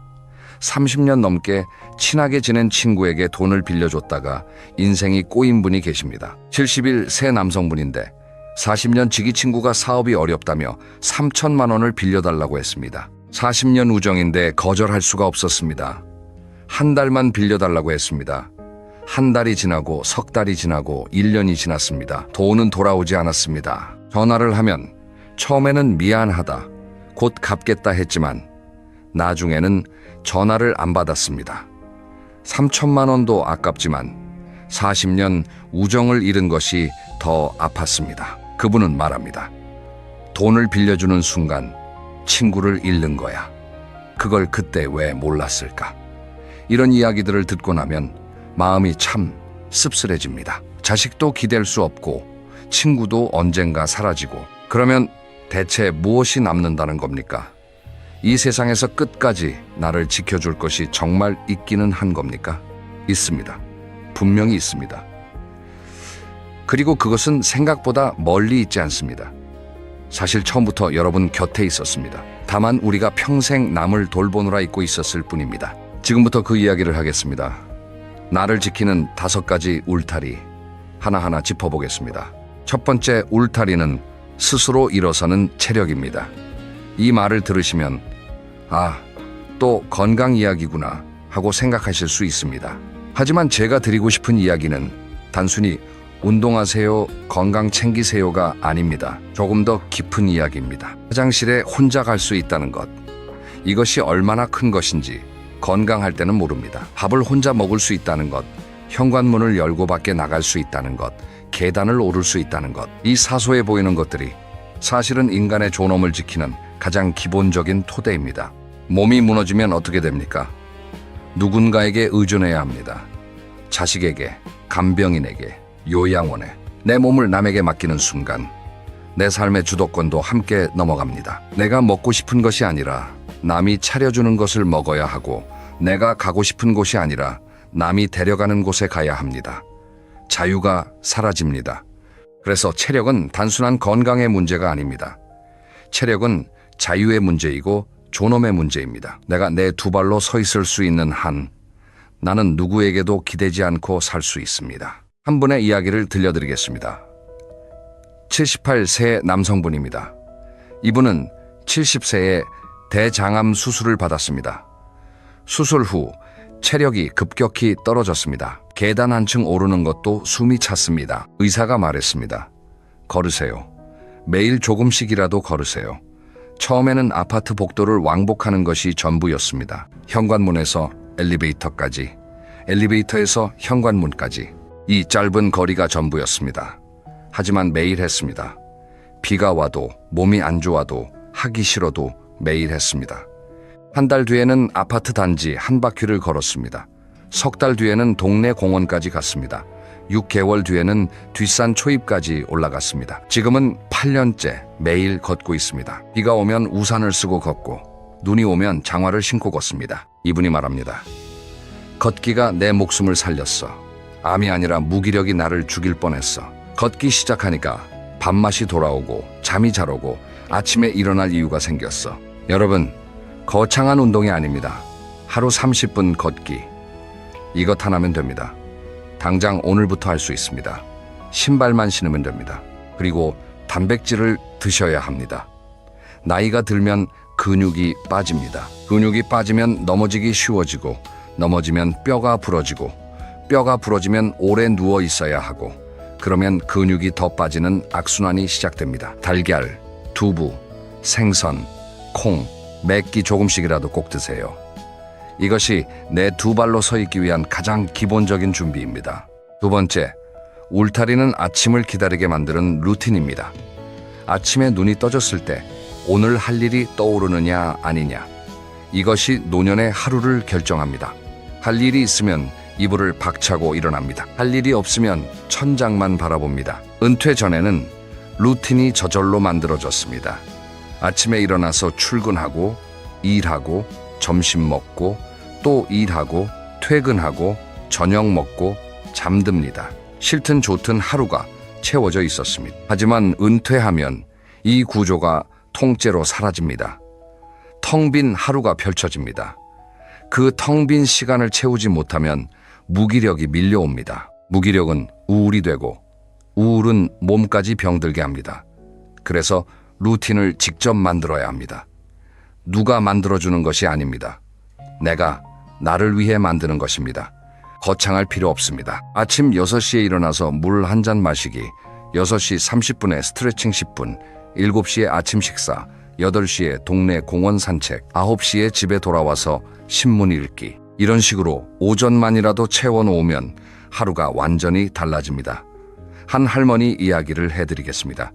30년 넘게 친하게 지낸 친구에게 돈을 빌려줬다가 인생이 꼬인 분이 계십니다. 70일 새 남성분인데 40년 지기 친구가 사업이 어렵다며 3천만 원을 빌려달라고 했습니다. 40년 우정인데 거절할 수가 없었습니다. 한 달만 빌려달라고 했습니다. 한 달이 지나고 석 달이 지나고 1년이 지났습니다. 돈은 돌아오지 않았습니다. 전화를 하면 처음에는 미안하다, 곧 갚겠다 했지만 나중에는 전화를 안 받았습니다. 3천만 원도 아깝지만 40년 우정을 잃은 것이 더 아팠습니다. 그분은 말합니다. 돈을 빌려주는 순간 친구를 잃는 거야. 그걸 그때 왜 몰랐을까? 이런 이야기들을 듣고 나면 마음이 참 씁쓸해집니다. 자식도 기댈 수 없고 친구도 언젠가 사라지고 그러면 대체 무엇이 남는다는 겁니까? 이 세상에서 끝까지 나를 지켜줄 것이 정말 있기는 한 겁니까? 있습니다. 분명히 있습니다. 그리고 그것은 생각보다 멀리 있지 않습니다. 사실 처음부터 여러분 곁에 있었습니다. 다만 우리가 평생 남을 돌보느라 잊고 있었을 뿐입니다. 지금부터 그 이야기를 하겠습니다. 나를 지키는 5가지 울타리 하나하나 짚어보겠습니다. 첫 번째 울타리는 스스로 일어서는 체력입니다. 이 말을 들으시면 또 건강 이야기구나 하고 생각하실 수 있습니다. 하지만 제가 드리고 싶은 이야기는 단순히 운동하세요, 건강 챙기세요가 아닙니다. 조금 더 깊은 이야기입니다. 화장실에 혼자 갈 수 있다는 것, 이것이 얼마나 큰 것인지 건강할 때는 모릅니다. 밥을 혼자 먹을 수 있다는 것, 현관문을 열고 밖에 나갈 수 있다는 것, 계단을 오를 수 있다는 것, 이 사소해 보이는 것들이 사실은 인간의 존엄을 지키는 가장 기본적인 토대입니다. 몸이 무너지면 어떻게 됩니까? 누군가에게 의존해야 합니다. 자식에게, 간병인에게, 요양원에. 내 몸을 남에게 맡기는 순간 내 삶의 주도권도 함께 넘어갑니다. 내가 먹고 싶은 것이 아니라 남이 차려주는 것을 먹어야 하고 내가 가고 싶은 곳이 아니라 남이 데려가는 곳에 가야 합니다. 자유가 사라집니다. 그래서 체력은 단순한 건강의 문제가 아닙니다. 체력은 자유의 문제이고 존엄의 문제입니다. 내가 내 2발로 서 있을 수 있는 한 나는 누구에게도 기대지 않고 살 수 있습니다. 한 분의 이야기를 들려드리겠습니다. 78세 남성분입니다. 이분은 70세에 대장암 수술을 받았습니다. 수술 후 체력이 급격히 떨어졌습니다. 계단 한 층 오르는 것도 숨이 찼습니다. 의사가 말했습니다. 걸으세요. 매일 조금씩이라도 걸으세요. 처음에는 아파트 복도를 왕복하는 것이 전부였습니다. 현관문에서 엘리베이터까지, 엘리베이터에서 현관문까지 이 짧은 거리가 전부였습니다. 하지만 매일 했습니다. 비가 와도 몸이 안 좋아도 하기 싫어도 매일 했습니다. 한 달 뒤에는 아파트 단지 한 바퀴를 걸었습니다. 석 달 뒤에는 동네 공원까지 갔습니다. 6개월 뒤에는 뒷산 초입까지 올라갔습니다. 지금은 8년째 매일 걷고 있습니다. 비가 오면 우산을 쓰고 걷고 눈이 오면 장화를 신고 걷습니다. 이분이 말합니다. 걷기가 내 목숨을 살렸어. 암이 아니라 무기력이 나를 죽일 뻔했어. 걷기 시작하니까 밥맛이 돌아오고 잠이 잘 오고 아침에 일어날 이유가 생겼어. 여러분, 거창한 운동이 아닙니다. 하루 30분 걷기. 이것 하나면 됩니다. 당장 오늘부터 할 수 있습니다. 신발만 신으면 됩니다. 그리고 단백질을 드셔야 합니다. 나이가 들면 근육이 빠집니다. 근육이 빠지면 넘어지기 쉬워지고 넘어지면 뼈가 부러지고 뼈가 부러지면 오래 누워 있어야 하고 그러면 근육이 더 빠지는 악순환이 시작됩니다. 달걀, 두부, 생선, 콩, 맵기 조금씩이라도 꼭 드세요. 이것이 내 두 발로 서 있기 위한 가장 기본적인 준비입니다. 두 번째, 울타리는 아침을 기다리게 만드는 루틴입니다. 아침에 눈이 떠졌을 때 오늘 할 일이 떠오르느냐 아니냐, 이것이 노년의 하루를 결정합니다. 할 일이 있으면 이불을 박차고 일어납니다. 할 일이 없으면 천장만 바라봅니다. 은퇴 전에는 루틴이 저절로 만들어졌습니다. 아침에 일어나서 출근하고 일하고 점심 먹고 또 일하고 퇴근하고 저녁 먹고 잠듭니다. 싫든 좋든 하루가 채워져 있었습니다. 하지만 은퇴하면 이 구조가 통째로 사라집니다. 텅 빈 하루가 펼쳐집니다. 그 텅 빈 시간을 채우지 못하면 무기력이 밀려옵니다. 무기력은 우울이 되고 우울은 몸까지 병들게 합니다. 그래서 루틴을 직접 만들어야 합니다. 누가 만들어주는 것이 아닙니다. 내가 나를 위해 만드는 것입니다. 거창할 필요 없습니다. 아침 6시에 일어나서 물 한 잔 마시기, 6시 30분에 스트레칭 10분, 7시에 아침 식사, 8시에 동네 공원 산책, 9시에 집에 돌아와서 신문 읽기. 이런 식으로 오전만이라도 채워놓으면 하루가 완전히 달라집니다. 한 할머니 이야기를 해드리겠습니다.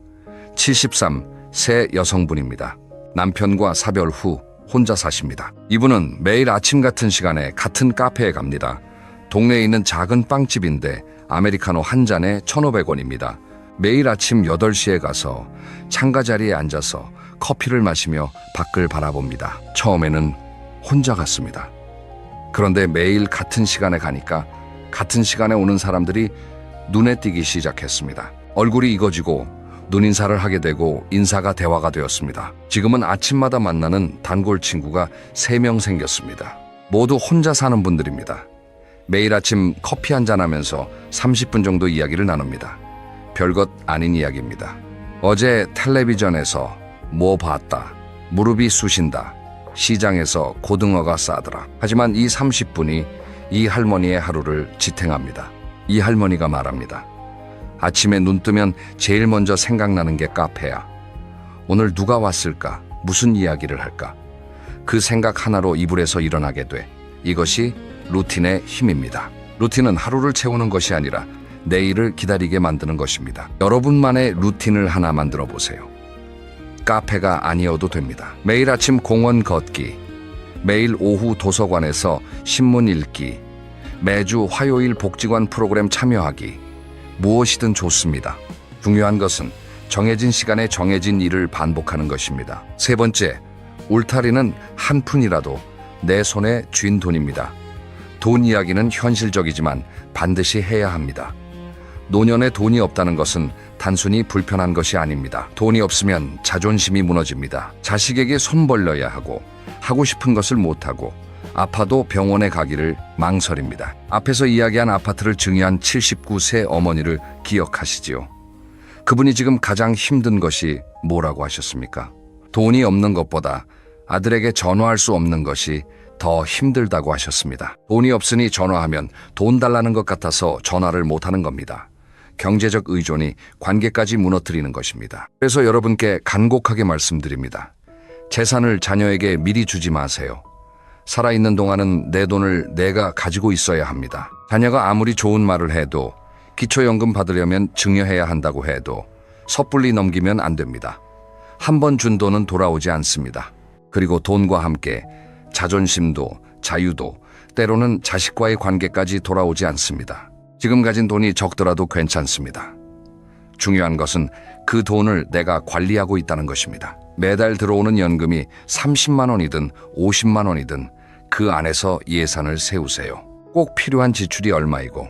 73세 여성분입니다. 남편과 사별 후 혼자 사십니다. 이분은 매일 아침 같은 시간에 같은 카페에 갑니다. 동네에 있는 작은 빵집인데 아메리카노 한 잔에 1,500원입니다. 매일 아침 8시에 가서 창가 자리에 앉아서 커피를 마시며 밖을 바라봅니다. 처음에는 혼자 갔습니다. 그런데 매일 같은 시간에 가니까 같은 시간에 오는 사람들이 눈에 띄기 시작했습니다. 얼굴이 익어지고 눈인사를 하게 되고 인사가 대화가 되었습니다. 지금은 아침마다 만나는 단골 친구가 3명 생겼습니다. 모두 혼자 사는 분들입니다. 매일 아침 커피 한잔 하면서 30분 정도 이야기를 나눕니다. 별것 아닌 이야기입니다. 어제 텔레비전에서 뭐 봤다, 무릎이 쑤신다, 시장에서 고등어가 싸더라. 하지만 이 30분이 이 할머니의 하루를 지탱합니다. 이 할머니가 말합니다. 아침에 눈 뜨면 제일 먼저 생각나는 게 카페야. 오늘 누가 왔을까? 무슨 이야기를 할까? 그 생각 하나로 이불에서 일어나게 돼. 이것이 루틴의 힘입니다. 루틴은 하루를 채우는 것이 아니라 내일을 기다리게 만드는 것입니다. 여러분만의 루틴을 하나 만들어 보세요. 카페가 아니어도 됩니다. 매일 아침 공원 걷기, 매일 오후 도서관에서 신문 읽기, 매주 화요일 복지관 프로그램 참여하기, 무엇이든 좋습니다. 중요한 것은 정해진 시간에 정해진 일을 반복하는 것입니다. 세 번째, 울타리는 한 푼이라도 내 손에 쥔 돈입니다. 돈 이야기는 현실적이지만 반드시 해야 합니다. 노년에 돈이 없다는 것은 단순히 불편한 것이 아닙니다. 돈이 없으면 자존심이 무너집니다. 자식에게 손 벌려야 하고 싶은 것을 못하고 아파도 병원에 가기를 망설입니다. 앞에서 이야기한 아파트를 증여한 79세 어머니를 기억하시지요? 그분이 지금 가장 힘든 것이 뭐라고 하셨습니까? 돈이 없는 것보다 아들에게 전화할 수 없는 것이 더 힘들다고 하셨습니다. 돈이 없으니 전화하면 돈 달라는 것 같아서 전화를 못하는 겁니다. 경제적 의존이 관계까지 무너뜨리는 것입니다. 그래서 여러분께 간곡하게 말씀드립니다. 재산을 자녀에게 미리 주지 마세요. 살아있는 동안은 내 돈을 내가 가지고 있어야 합니다. 자녀가 아무리 좋은 말을 해도, 기초연금 받으려면 증여해야 한다고 해도 섣불리 넘기면 안 됩니다. 한 번 준 돈은 돌아오지 않습니다. 그리고 돈과 함께 자존심도, 자유도, 때로는 자식과의 관계까지 돌아오지 않습니다. 지금 가진 돈이 적더라도 괜찮습니다. 중요한 것은 그 돈을 내가 관리하고 있다는 것입니다. 매달 들어오는 연금이 30만 원이든 50만 원이든 그 안에서 예산을 세우세요. 꼭 필요한 지출이 얼마이고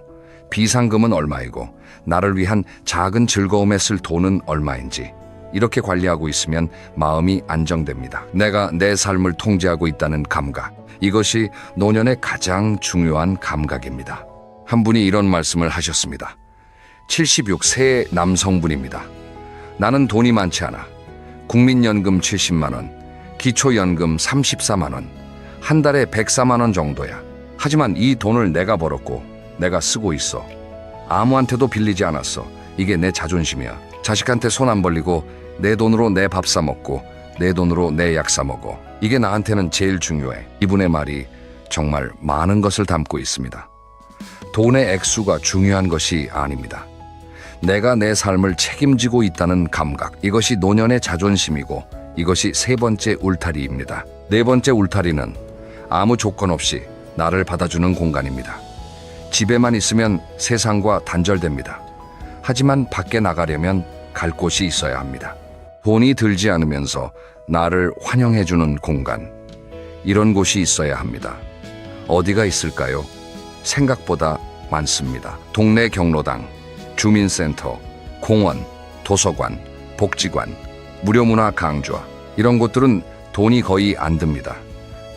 비상금은 얼마이고 나를 위한 작은 즐거움에 쓸 돈은 얼마인지 이렇게 관리하고 있으면 마음이 안정됩니다. 내가 내 삶을 통제하고 있다는 감각, 이것이 노년의 가장 중요한 감각입니다. 한 분이 이런 말씀을 하셨습니다. 76세의 남성분입니다. 나는 돈이 많지 않아. 국민연금 70만 원, 기초연금 34만 원, 한 달에 104만 원 정도야. 하지만 이 돈을 내가 벌었고 내가 쓰고 있어. 아무한테도 빌리지 않았어. 이게 내 자존심이야. 자식한테 손 안 벌리고 내 돈으로 내 밥 사 먹고 내 돈으로 내 약 사 먹어. 이게 나한테는 제일 중요해. 이분의 말이 정말 많은 것을 담고 있습니다. 돈의 액수가 중요한 것이 아닙니다. 내가 내 삶을 책임지고 있다는 감각, 이것이 노년의 자존심이고 이것이 세 번째 울타리입니다. 네 번째 울타리는 아무 조건 없이 나를 받아주는 공간입니다. 집에만 있으면 세상과 단절됩니다. 하지만 밖에 나가려면 갈 곳이 있어야 합니다. 돈이 들지 않으면서 나를 환영해주는 공간, 이런 곳이 있어야 합니다. 어디가 있을까요? 생각보다 많습니다. 동네 경로당, 주민센터, 공원, 도서관, 복지관, 무료문화 강좌, 이런 곳들은 돈이 거의 안 듭니다.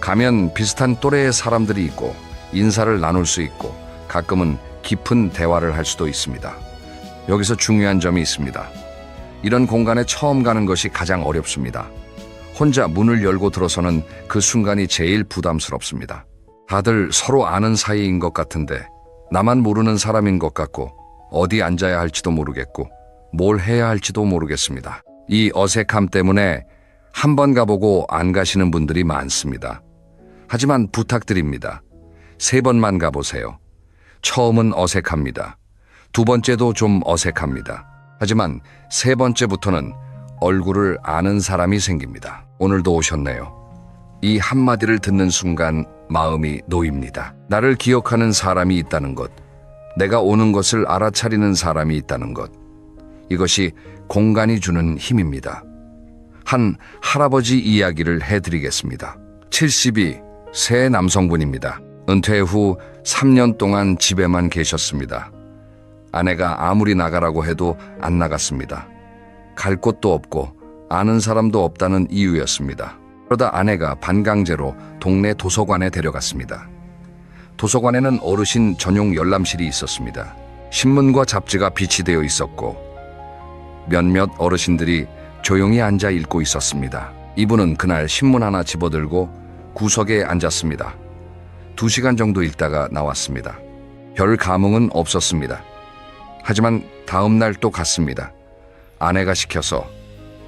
가면 비슷한 또래의 사람들이 있고 인사를 나눌 수 있고 가끔은 깊은 대화를 할 수도 있습니다. 여기서 중요한 점이 있습니다. 이런 공간에 처음 가는 것이 가장 어렵습니다. 혼자 문을 열고 들어서는 그 순간이 제일 부담스럽습니다. 다들 서로 아는 사이인 것 같은데 나만 모르는 사람인 것 같고 어디 앉아야 할지도 모르겠고 뭘 해야 할지도 모르겠습니다. 이 어색함 때문에 한 번 가보고 안 가시는 분들이 많습니다. 하지만 부탁드립니다. 3번만 가보세요. 처음은 어색합니다. 2번째도 좀 어색합니다. 하지만 3번째부터는 얼굴을 아는 사람이 생깁니다. 오늘도 오셨네요. 이 한마디를 듣는 순간 마음이 놓입니다. 나를 기억하는 사람이 있다는 것, 내가 오는 것을 알아차리는 사람이 있다는 것, 이것이 공간이 주는 힘입니다. 한 할아버지 이야기를 해드리겠습니다. 72, 새 남성분입니다. 은퇴 후 3년 동안 집에만 계셨습니다. 아내가 아무리 나가라고 해도 안 나갔습니다. 갈 곳도 없고 아는 사람도 없다는 이유였습니다. 그러다 아내가 반강제로 동네 도서관에 데려갔습니다. 도서관에는 어르신 전용 열람실이 있었습니다. 신문과 잡지가 비치되어 있었고 몇몇 어르신들이 조용히 앉아 읽고 있었습니다. 이분은 그날 신문 하나 집어들고 구석에 앉았습니다. 2시간 정도 읽다가 나왔습니다. 별 감흥은 없었습니다. 하지만 다음 날 또 갔습니다. 아내가 시켜서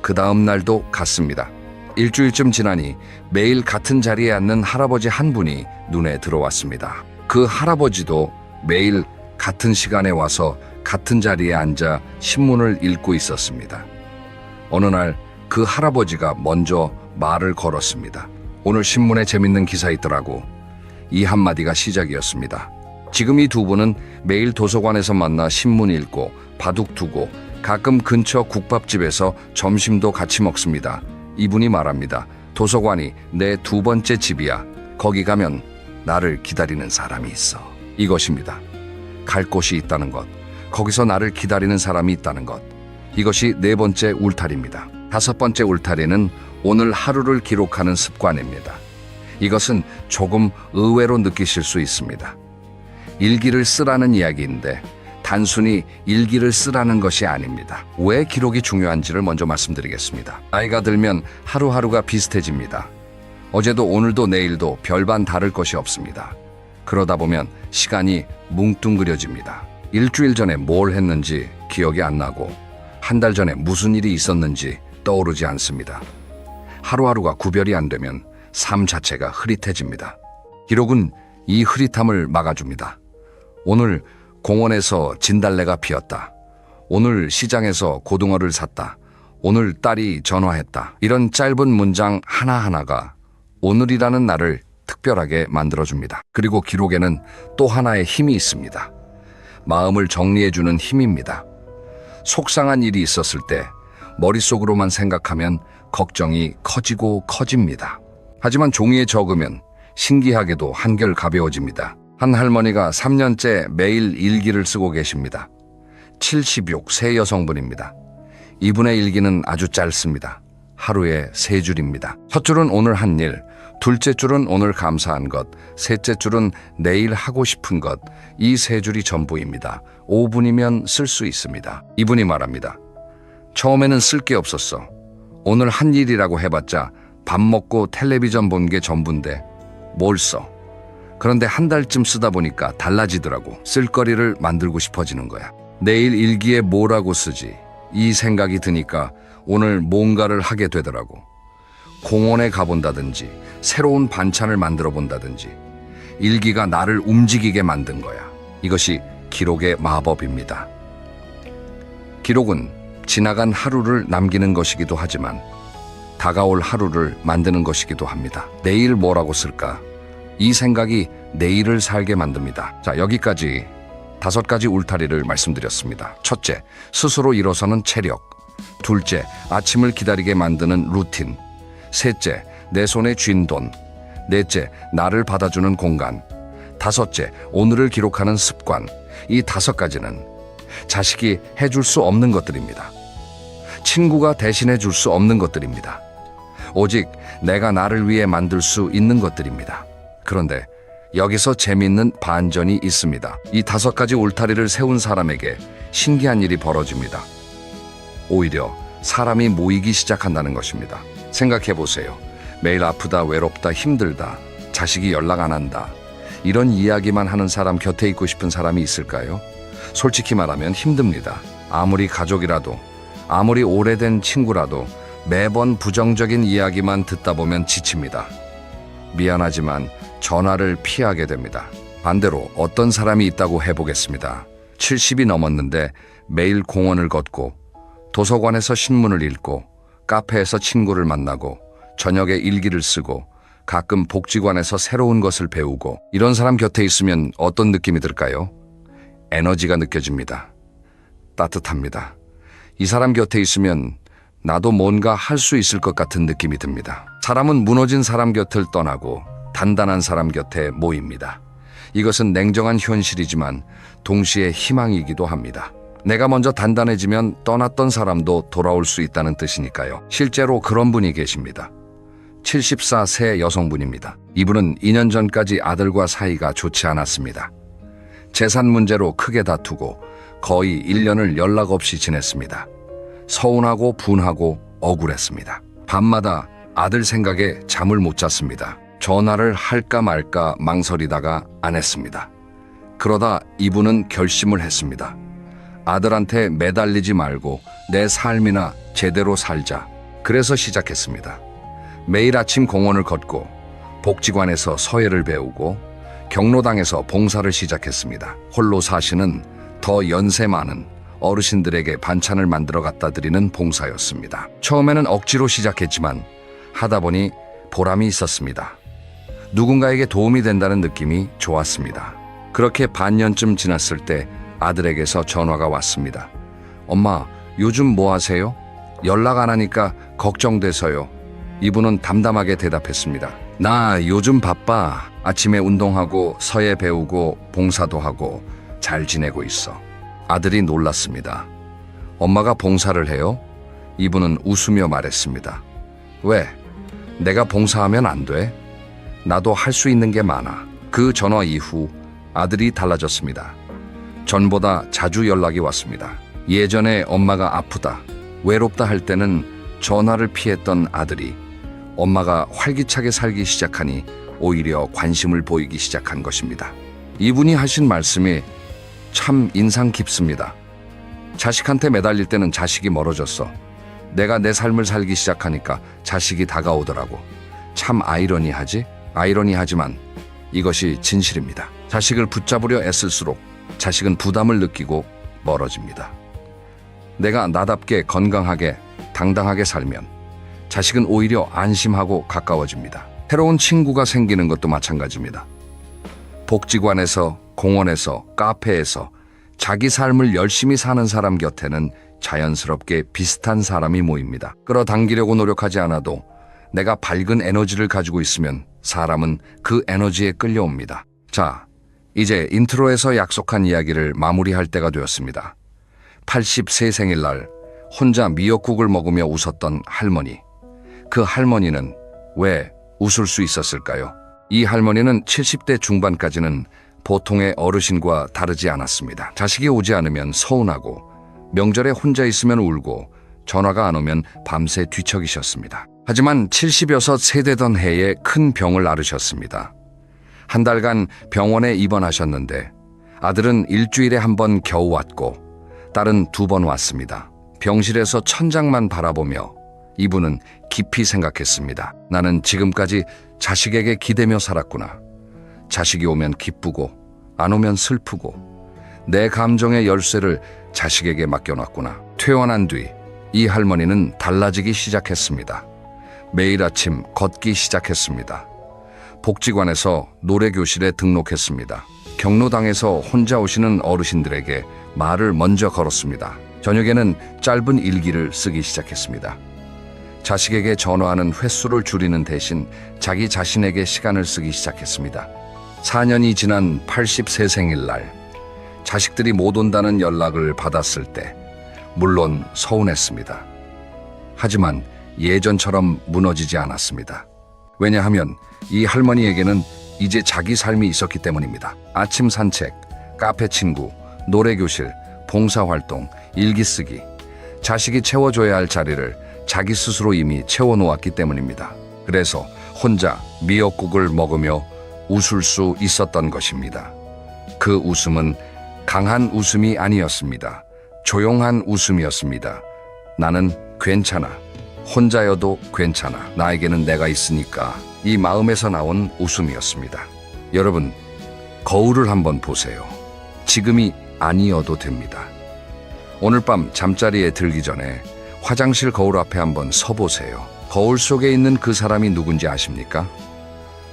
그 다음 날도 갔습니다. 일주일쯤 지나니 매일 같은 자리에 앉는 할아버지 한 분이 눈에 들어왔습니다. 그 할아버지도 매일 같은 시간에 와서 같은 자리에 앉아 신문을 읽고 있었습니다. 어느 날 그 할아버지가 먼저 말을 걸었습니다. 오늘 신문에 재밌는 기사 있더라고. 이 한마디가 시작이었습니다. 지금 이 두 분은 매일 도서관에서 만나 신문 읽고 바둑 두고 가끔 근처 국밥집에서 점심도 같이 먹습니다. 이분이 말합니다. 도서관이 내 2번째 집이야. 거기 가면 나를 기다리는 사람이 있어. 이것입니다. 갈 곳이 있다는 것, 거기서 나를 기다리는 사람이 있다는 것. 이것이 4번째 울타리입니다. 5번째 울타리는 오늘 하루를 기록하는 습관입니다. 이것은 조금 의외로 느끼실 수 있습니다. 일기를 쓰라는 이야기인데 단순히 일기를 쓰라는 것이 아닙니다. 왜 기록이 중요한지를 먼저 말씀드리겠습니다. 나이가 들면 하루하루가 비슷해집니다. 어제도 오늘도 내일도 별반 다를 것이 없습니다. 그러다 보면 시간이 뭉뚱그려집니다. 일주일 전에 뭘 했는지 기억이 안 나고 한 달 전에 무슨 일이 있었는지 떠오르지 않습니다. 하루하루가 구별이 안 되면 삶 자체가 흐릿해집니다. 기록은 이 흐릿함을 막아줍니다. 오늘 공원에서 진달래가 피었다. 오늘 시장에서 고등어를 샀다. 오늘 딸이 전화했다. 이런 짧은 문장 하나하나가 오늘이라는 날을 특별하게 만들어줍니다. 그리고 기록에는 또 하나의 힘이 있습니다. 마음을 정리해주는 힘입니다. 속상한 일이 있었을 때 머릿속으로만 생각하면 걱정이 커지고 커집니다. 하지만 종이에 적으면 신기하게도 한결 가벼워집니다. 한 할머니가 3년째 매일 일기를 쓰고 계십니다. 76, 세 여성분입니다. 이분의 일기는 아주 짧습니다. 하루에 3줄입니다. 첫 줄은 오늘 한 일, 둘째 줄은 오늘 감사한 것, 셋째 줄은 내일 하고 싶은 것. 이 3줄이 전부입니다. 5분이면 쓸 수 있습니다. 이분이 말합니다. 처음에는 쓸 게 없었어. 오늘 한 일이라고 해봤자 밥 먹고 텔레비전 본 게 전부인데 뭘 써? 그런데 한 달쯤 쓰다 보니까 달라지더라고. 쓸거리를 만들고 싶어지는 거야. 내일 일기에 뭐라고 쓰지? 이 생각이 드니까 오늘 뭔가를 하게 되더라고. 공원에 가본다든지 새로운 반찬을 만들어 본다든지 일기가 나를 움직이게 만든 거야. 이것이 기록의 마법입니다. 기록은 지나간 하루를 남기는 것이기도 하지만 다가올 하루를 만드는 것이기도 합니다. 내일 뭐라고 쓸까? 이 생각이 내일을 살게 만듭니다. 자, 여기까지 5가지 울타리를 말씀드렸습니다. 첫째, 스스로 일어서는 체력. 둘째, 아침을 기다리게 만드는 루틴. 셋째, 내 손에 쥔 돈. 넷째, 나를 받아주는 공간. 다섯째, 오늘을 기록하는 습관. 이 5가지는 자식이 해줄 수 없는 것들입니다. 친구가 대신해 줄 수 없는 것들입니다. 오직 내가 나를 위해 만들 수 있는 것들입니다. 그런데 여기서 재미있는 반전이 있습니다. 이 5가지 울타리를 세운 사람에게 신기한 일이 벌어집니다. 오히려 사람이 모이기 시작한다는 것입니다. 생각해 보세요. 매일 아프다, 외롭다, 힘들다, 자식이 연락 안 한다. 이런 이야기만 하는 사람 곁에 있고 싶은 사람이 있을까요? 솔직히 말하면 힘듭니다. 아무리 가족이라도, 아무리 오래된 친구라도 매번 부정적인 이야기만 듣다 보면 지칩니다. 미안하지만 전화를 피하게 됩니다. 반대로 어떤 사람이 있다고 해보겠습니다. 70이 넘었는데 매일 공원을 걷고 도서관에서 신문을 읽고 카페에서 친구를 만나고 저녁에 일기를 쓰고 가끔 복지관에서 새로운 것을 배우고 이런 사람 곁에 있으면 어떤 느낌이 들까요? 에너지가 느껴집니다. 따뜻합니다. 이 사람 곁에 있으면 나도 뭔가 할 수 있을 것 같은 느낌이 듭니다. 사람은 무너진 사람 곁을 떠나고 단단한 사람 곁에 모입니다. 이것은 냉정한 현실이지만 동시에 희망이기도 합니다. 내가 먼저 단단해지면 떠났던 사람도 돌아올 수 있다는 뜻이니까요. 실제로 그런 분이 계십니다. 74세 여성분입니다. 이분은 2년 전까지 아들과 사이가 좋지 않았습니다. 재산 문제로 크게 다투고 거의 1년을 연락 없이 지냈습니다. 서운하고 분하고 억울했습니다. 밤마다 아들 생각에 잠을 못 잤습니다. 전화를 할까 말까 망설이다가 안 했습니다. 그러다 이분은 결심을 했습니다. 아들한테 매달리지 말고 내 삶이나 제대로 살자. 그래서 시작했습니다. 매일 아침 공원을 걷고 복지관에서 서예를 배우고 경로당에서 봉사를 시작했습니다. 홀로 사시는 더 연세 많은 어르신들에게 반찬을 만들어 갖다 드리는 봉사였습니다. 처음에는 억지로 시작했지만 하다 보니 보람이 있었습니다. 누군가에게 도움이 된다는 느낌이 좋았습니다. 그렇게 반년쯤 지났을 때 아들에게서 전화가 왔습니다. 엄마, 요즘 뭐 하세요? 연락 안 하니까 걱정돼서요. 이분은 담담하게 대답했습니다. 나 요즘 바빠. 아침에 운동하고 서예 배우고 봉사도 하고 잘 지내고 있어. 아들이 놀랐습니다. 엄마가 봉사를 해요? 이분은 웃으며 말했습니다. 왜? 내가 봉사하면 안 돼? 나도 할 수 있는 게 많아. 그 전화 이후 아들이 달라졌습니다. 전보다 자주 연락이 왔습니다. 예전에 엄마가 아프다, 외롭다 할 때는 전화를 피했던 아들이 엄마가 활기차게 살기 시작하니 오히려 관심을 보이기 시작한 것입니다. 이분이 하신 말씀이 참 인상 깊습니다. 자식한테 매달릴 때는 자식이 멀어졌어. 내가 내 삶을 살기 시작하니까 자식이 다가오더라고. 참 아이러니하지? 아이러니하지만 이것이 진실입니다. 자식을 붙잡으려 애쓸수록 자식은 부담을 느끼고 멀어집니다. 내가 나답게 건강하게 당당하게 살면 자식은 오히려 안심하고 가까워집니다. 새로운 친구가 생기는 것도 마찬가지입니다. 복지관에서, 공원에서, 카페에서 자기 삶을 열심히 사는 사람 곁에는 자연스럽게 비슷한 사람이 모입니다. 끌어당기려고 노력하지 않아도 내가 밝은 에너지를 가지고 있으면 사람은 그 에너지에 끌려옵니다. 자, 이제 인트로에서 약속한 이야기를 마무리할 때가 되었습니다. 80세 생일날 혼자 미역국을 먹으며 웃었던 할머니. 그 할머니는 왜 웃을 수 있었을까요? 이 할머니는 70대 중반까지는 보통의 어르신과 다르지 않았습니다. 자식이 오지 않으면 서운하고 명절에 혼자 있으면 울고 전화가 안 오면 밤새 뒤척이셨습니다. 하지만 76세 되던 해에 큰 병을 앓으셨습니다. 한 달간 병원에 입원하셨는데 아들은 일주일에 한 번 겨우 왔고 딸은 2번 왔습니다. 병실에서 천장만 바라보며 이분은 깊이 생각했습니다. 나는 지금까지 자식에게 기대며 살았구나. 자식이 오면 기쁘고 안 오면 슬프고 내 감정의 열쇠를 자식에게 맡겨놨구나. 퇴원한 뒤 이 할머니는 달라지기 시작했습니다. 매일 아침 걷기 시작했습니다. 복지관에서 노래교실에 등록했습니다. 경로당에서 혼자 오시는 어르신들에게 말을 먼저 걸었습니다. 저녁에는 짧은 일기를 쓰기 시작했습니다. 자식에게 전화하는 횟수를 줄이는 대신 자기 자신에게 시간을 쓰기 시작했습니다. 4년이 지난 80세 생일날 자식들이 못 온다는 연락을 받았을 때 물론 서운했습니다. 하지만 예전처럼 무너지지 않았습니다. 왜냐하면 이 할머니에게는 이제 자기 삶이 있었기 때문입니다. 아침 산책, 카페 친구, 노래교실, 봉사활동, 일기 쓰기. 자식이 채워줘야 할 자리를 자기 스스로 이미 채워놓았기 때문입니다. 그래서 혼자 미역국을 먹으며 웃을 수 있었던 것입니다. 그 웃음은 강한 웃음이 아니었습니다. 조용한 웃음이었습니다. 나는 괜찮아. 혼자여도 괜찮아. 나에게는 내가 있으니까. 이 마음에서 나온 웃음이었습니다. 여러분, 거울을 한번 보세요. 지금이 아니어도 됩니다. 오늘 밤 잠자리에 들기 전에 화장실 거울 앞에 한번 서보세요. 거울 속에 있는 그 사람이 누군지 아십니까?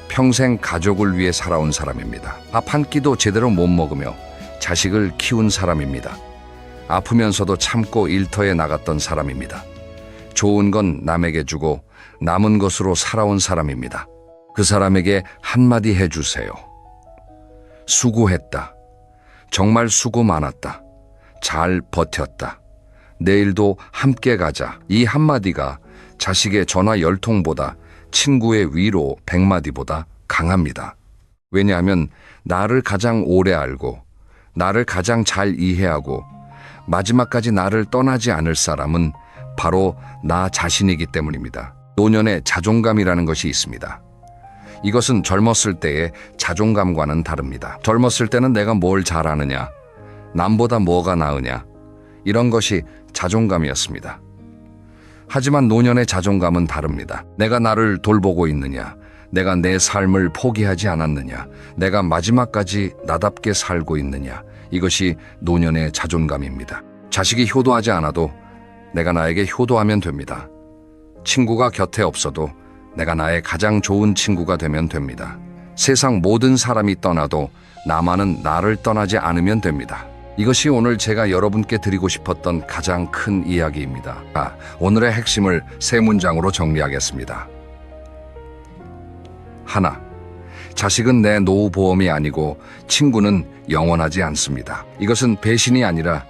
평생 가족을 위해 살아온 사람입니다. 밥 한 끼도 제대로 못 먹으며 자식을 키운 사람입니다. 아프면서도 참고 일터에 나갔던 사람입니다. 좋은 건 남에게 주고 남은 것으로 살아온 사람입니다. 그 사람에게 한마디 해주세요. 수고했다. 정말 수고 많았다. 잘 버텼다. 내일도 함께 가자. 이 한마디가 자식의 전화 10통보다 친구의 위로 100마디보다 강합니다. 왜냐하면 나를 가장 오래 알고 나를 가장 잘 이해하고 마지막까지 나를 떠나지 않을 사람은 바로 나 자신이기 때문입니다. 노년의 자존감이라는 것이 있습니다. 이것은 젊었을 때의 자존감과는 다릅니다. 젊었을 때는 내가 뭘 잘하느냐, 남보다 뭐가 나으냐, 이런 것이 자존감이었습니다. 하지만 노년의 자존감은 다릅니다. 내가 나를 돌보고 있느냐, 내가 내 삶을 포기하지 않았느냐, 내가 마지막까지 나답게 살고 있느냐, 이것이 노년의 자존감입니다. 자식이 효도하지 않아도 내가 나에게 효도하면 됩니다. 친구가 곁에 없어도 내가 나의 가장 좋은 친구가 되면 됩니다. 세상 모든 사람이 떠나도 나만은 나를 떠나지 않으면 됩니다. 이것이 오늘 제가 여러분께 드리고 싶었던 가장 큰 이야기입니다. 오늘의 핵심을 3문장으로 정리하겠습니다. 하나, 자식은 내 노후보험이 아니고 친구는 영원하지 않습니다. 이것은 배신이 아니라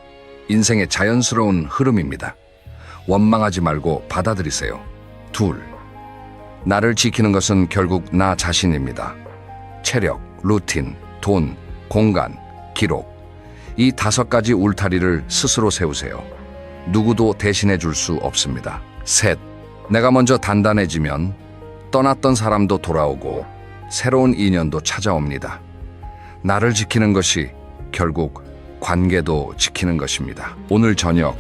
인생의 자연스러운 흐름입니다. 원망하지 말고 받아들이세요. 둘, 나를 지키는 것은 결국 나 자신입니다. 체력, 루틴, 돈, 공간, 기록. 이 5가지 울타리를 스스로 세우세요. 누구도 대신해 줄 수 없습니다. 셋, 내가 먼저 단단해지면 떠났던 사람도 돌아오고 새로운 인연도 찾아옵니다. 나를 지키는 것이 결국 관계도 지키는 것입니다. 오늘 저녁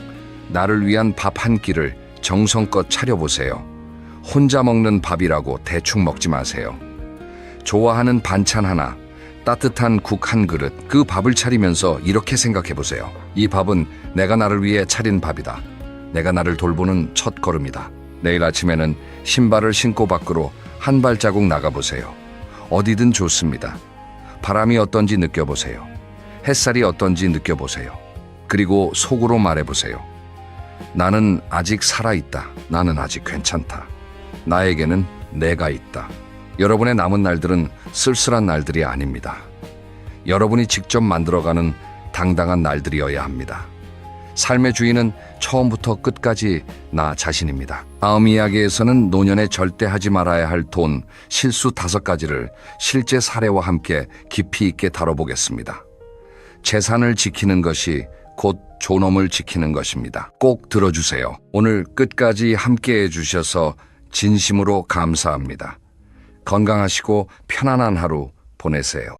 나를 위한 밥 한 끼를 정성껏 차려보세요. 혼자 먹는 밥이라고 대충 먹지 마세요. 좋아하는 반찬 하나, 따뜻한 국 한 그릇, 그 밥을 차리면서 이렇게 생각해 보세요. 이 밥은 내가 나를 위해 차린 밥이다. 내가 나를 돌보는 첫 걸음이다. 내일 아침에는 신발을 신고 밖으로 한 발자국 나가보세요. 어디든 좋습니다. 바람이 어떤지 느껴보세요. 햇살이 어떤지 느껴보세요. 그리고 속으로 말해보세요. 나는 아직 살아있다. 나는 아직 괜찮다. 나에게는 내가 있다. 여러분의 남은 날들은 쓸쓸한 날들이 아닙니다. 여러분이 직접 만들어가는 당당한 날들이어야 합니다. 삶의 주인은 처음부터 끝까지 나 자신입니다. 다음 이야기에서는 노년에 절대 하지 말아야 할 돈, 실수 5가지를 실제 사례와 함께 깊이 있게 다뤄보겠습니다. 재산을 지키는 것이 곧 존엄을 지키는 것입니다. 꼭 들어주세요. 오늘 끝까지 함께 해주셔서 진심으로 감사합니다. 건강하시고 편안한 하루 보내세요.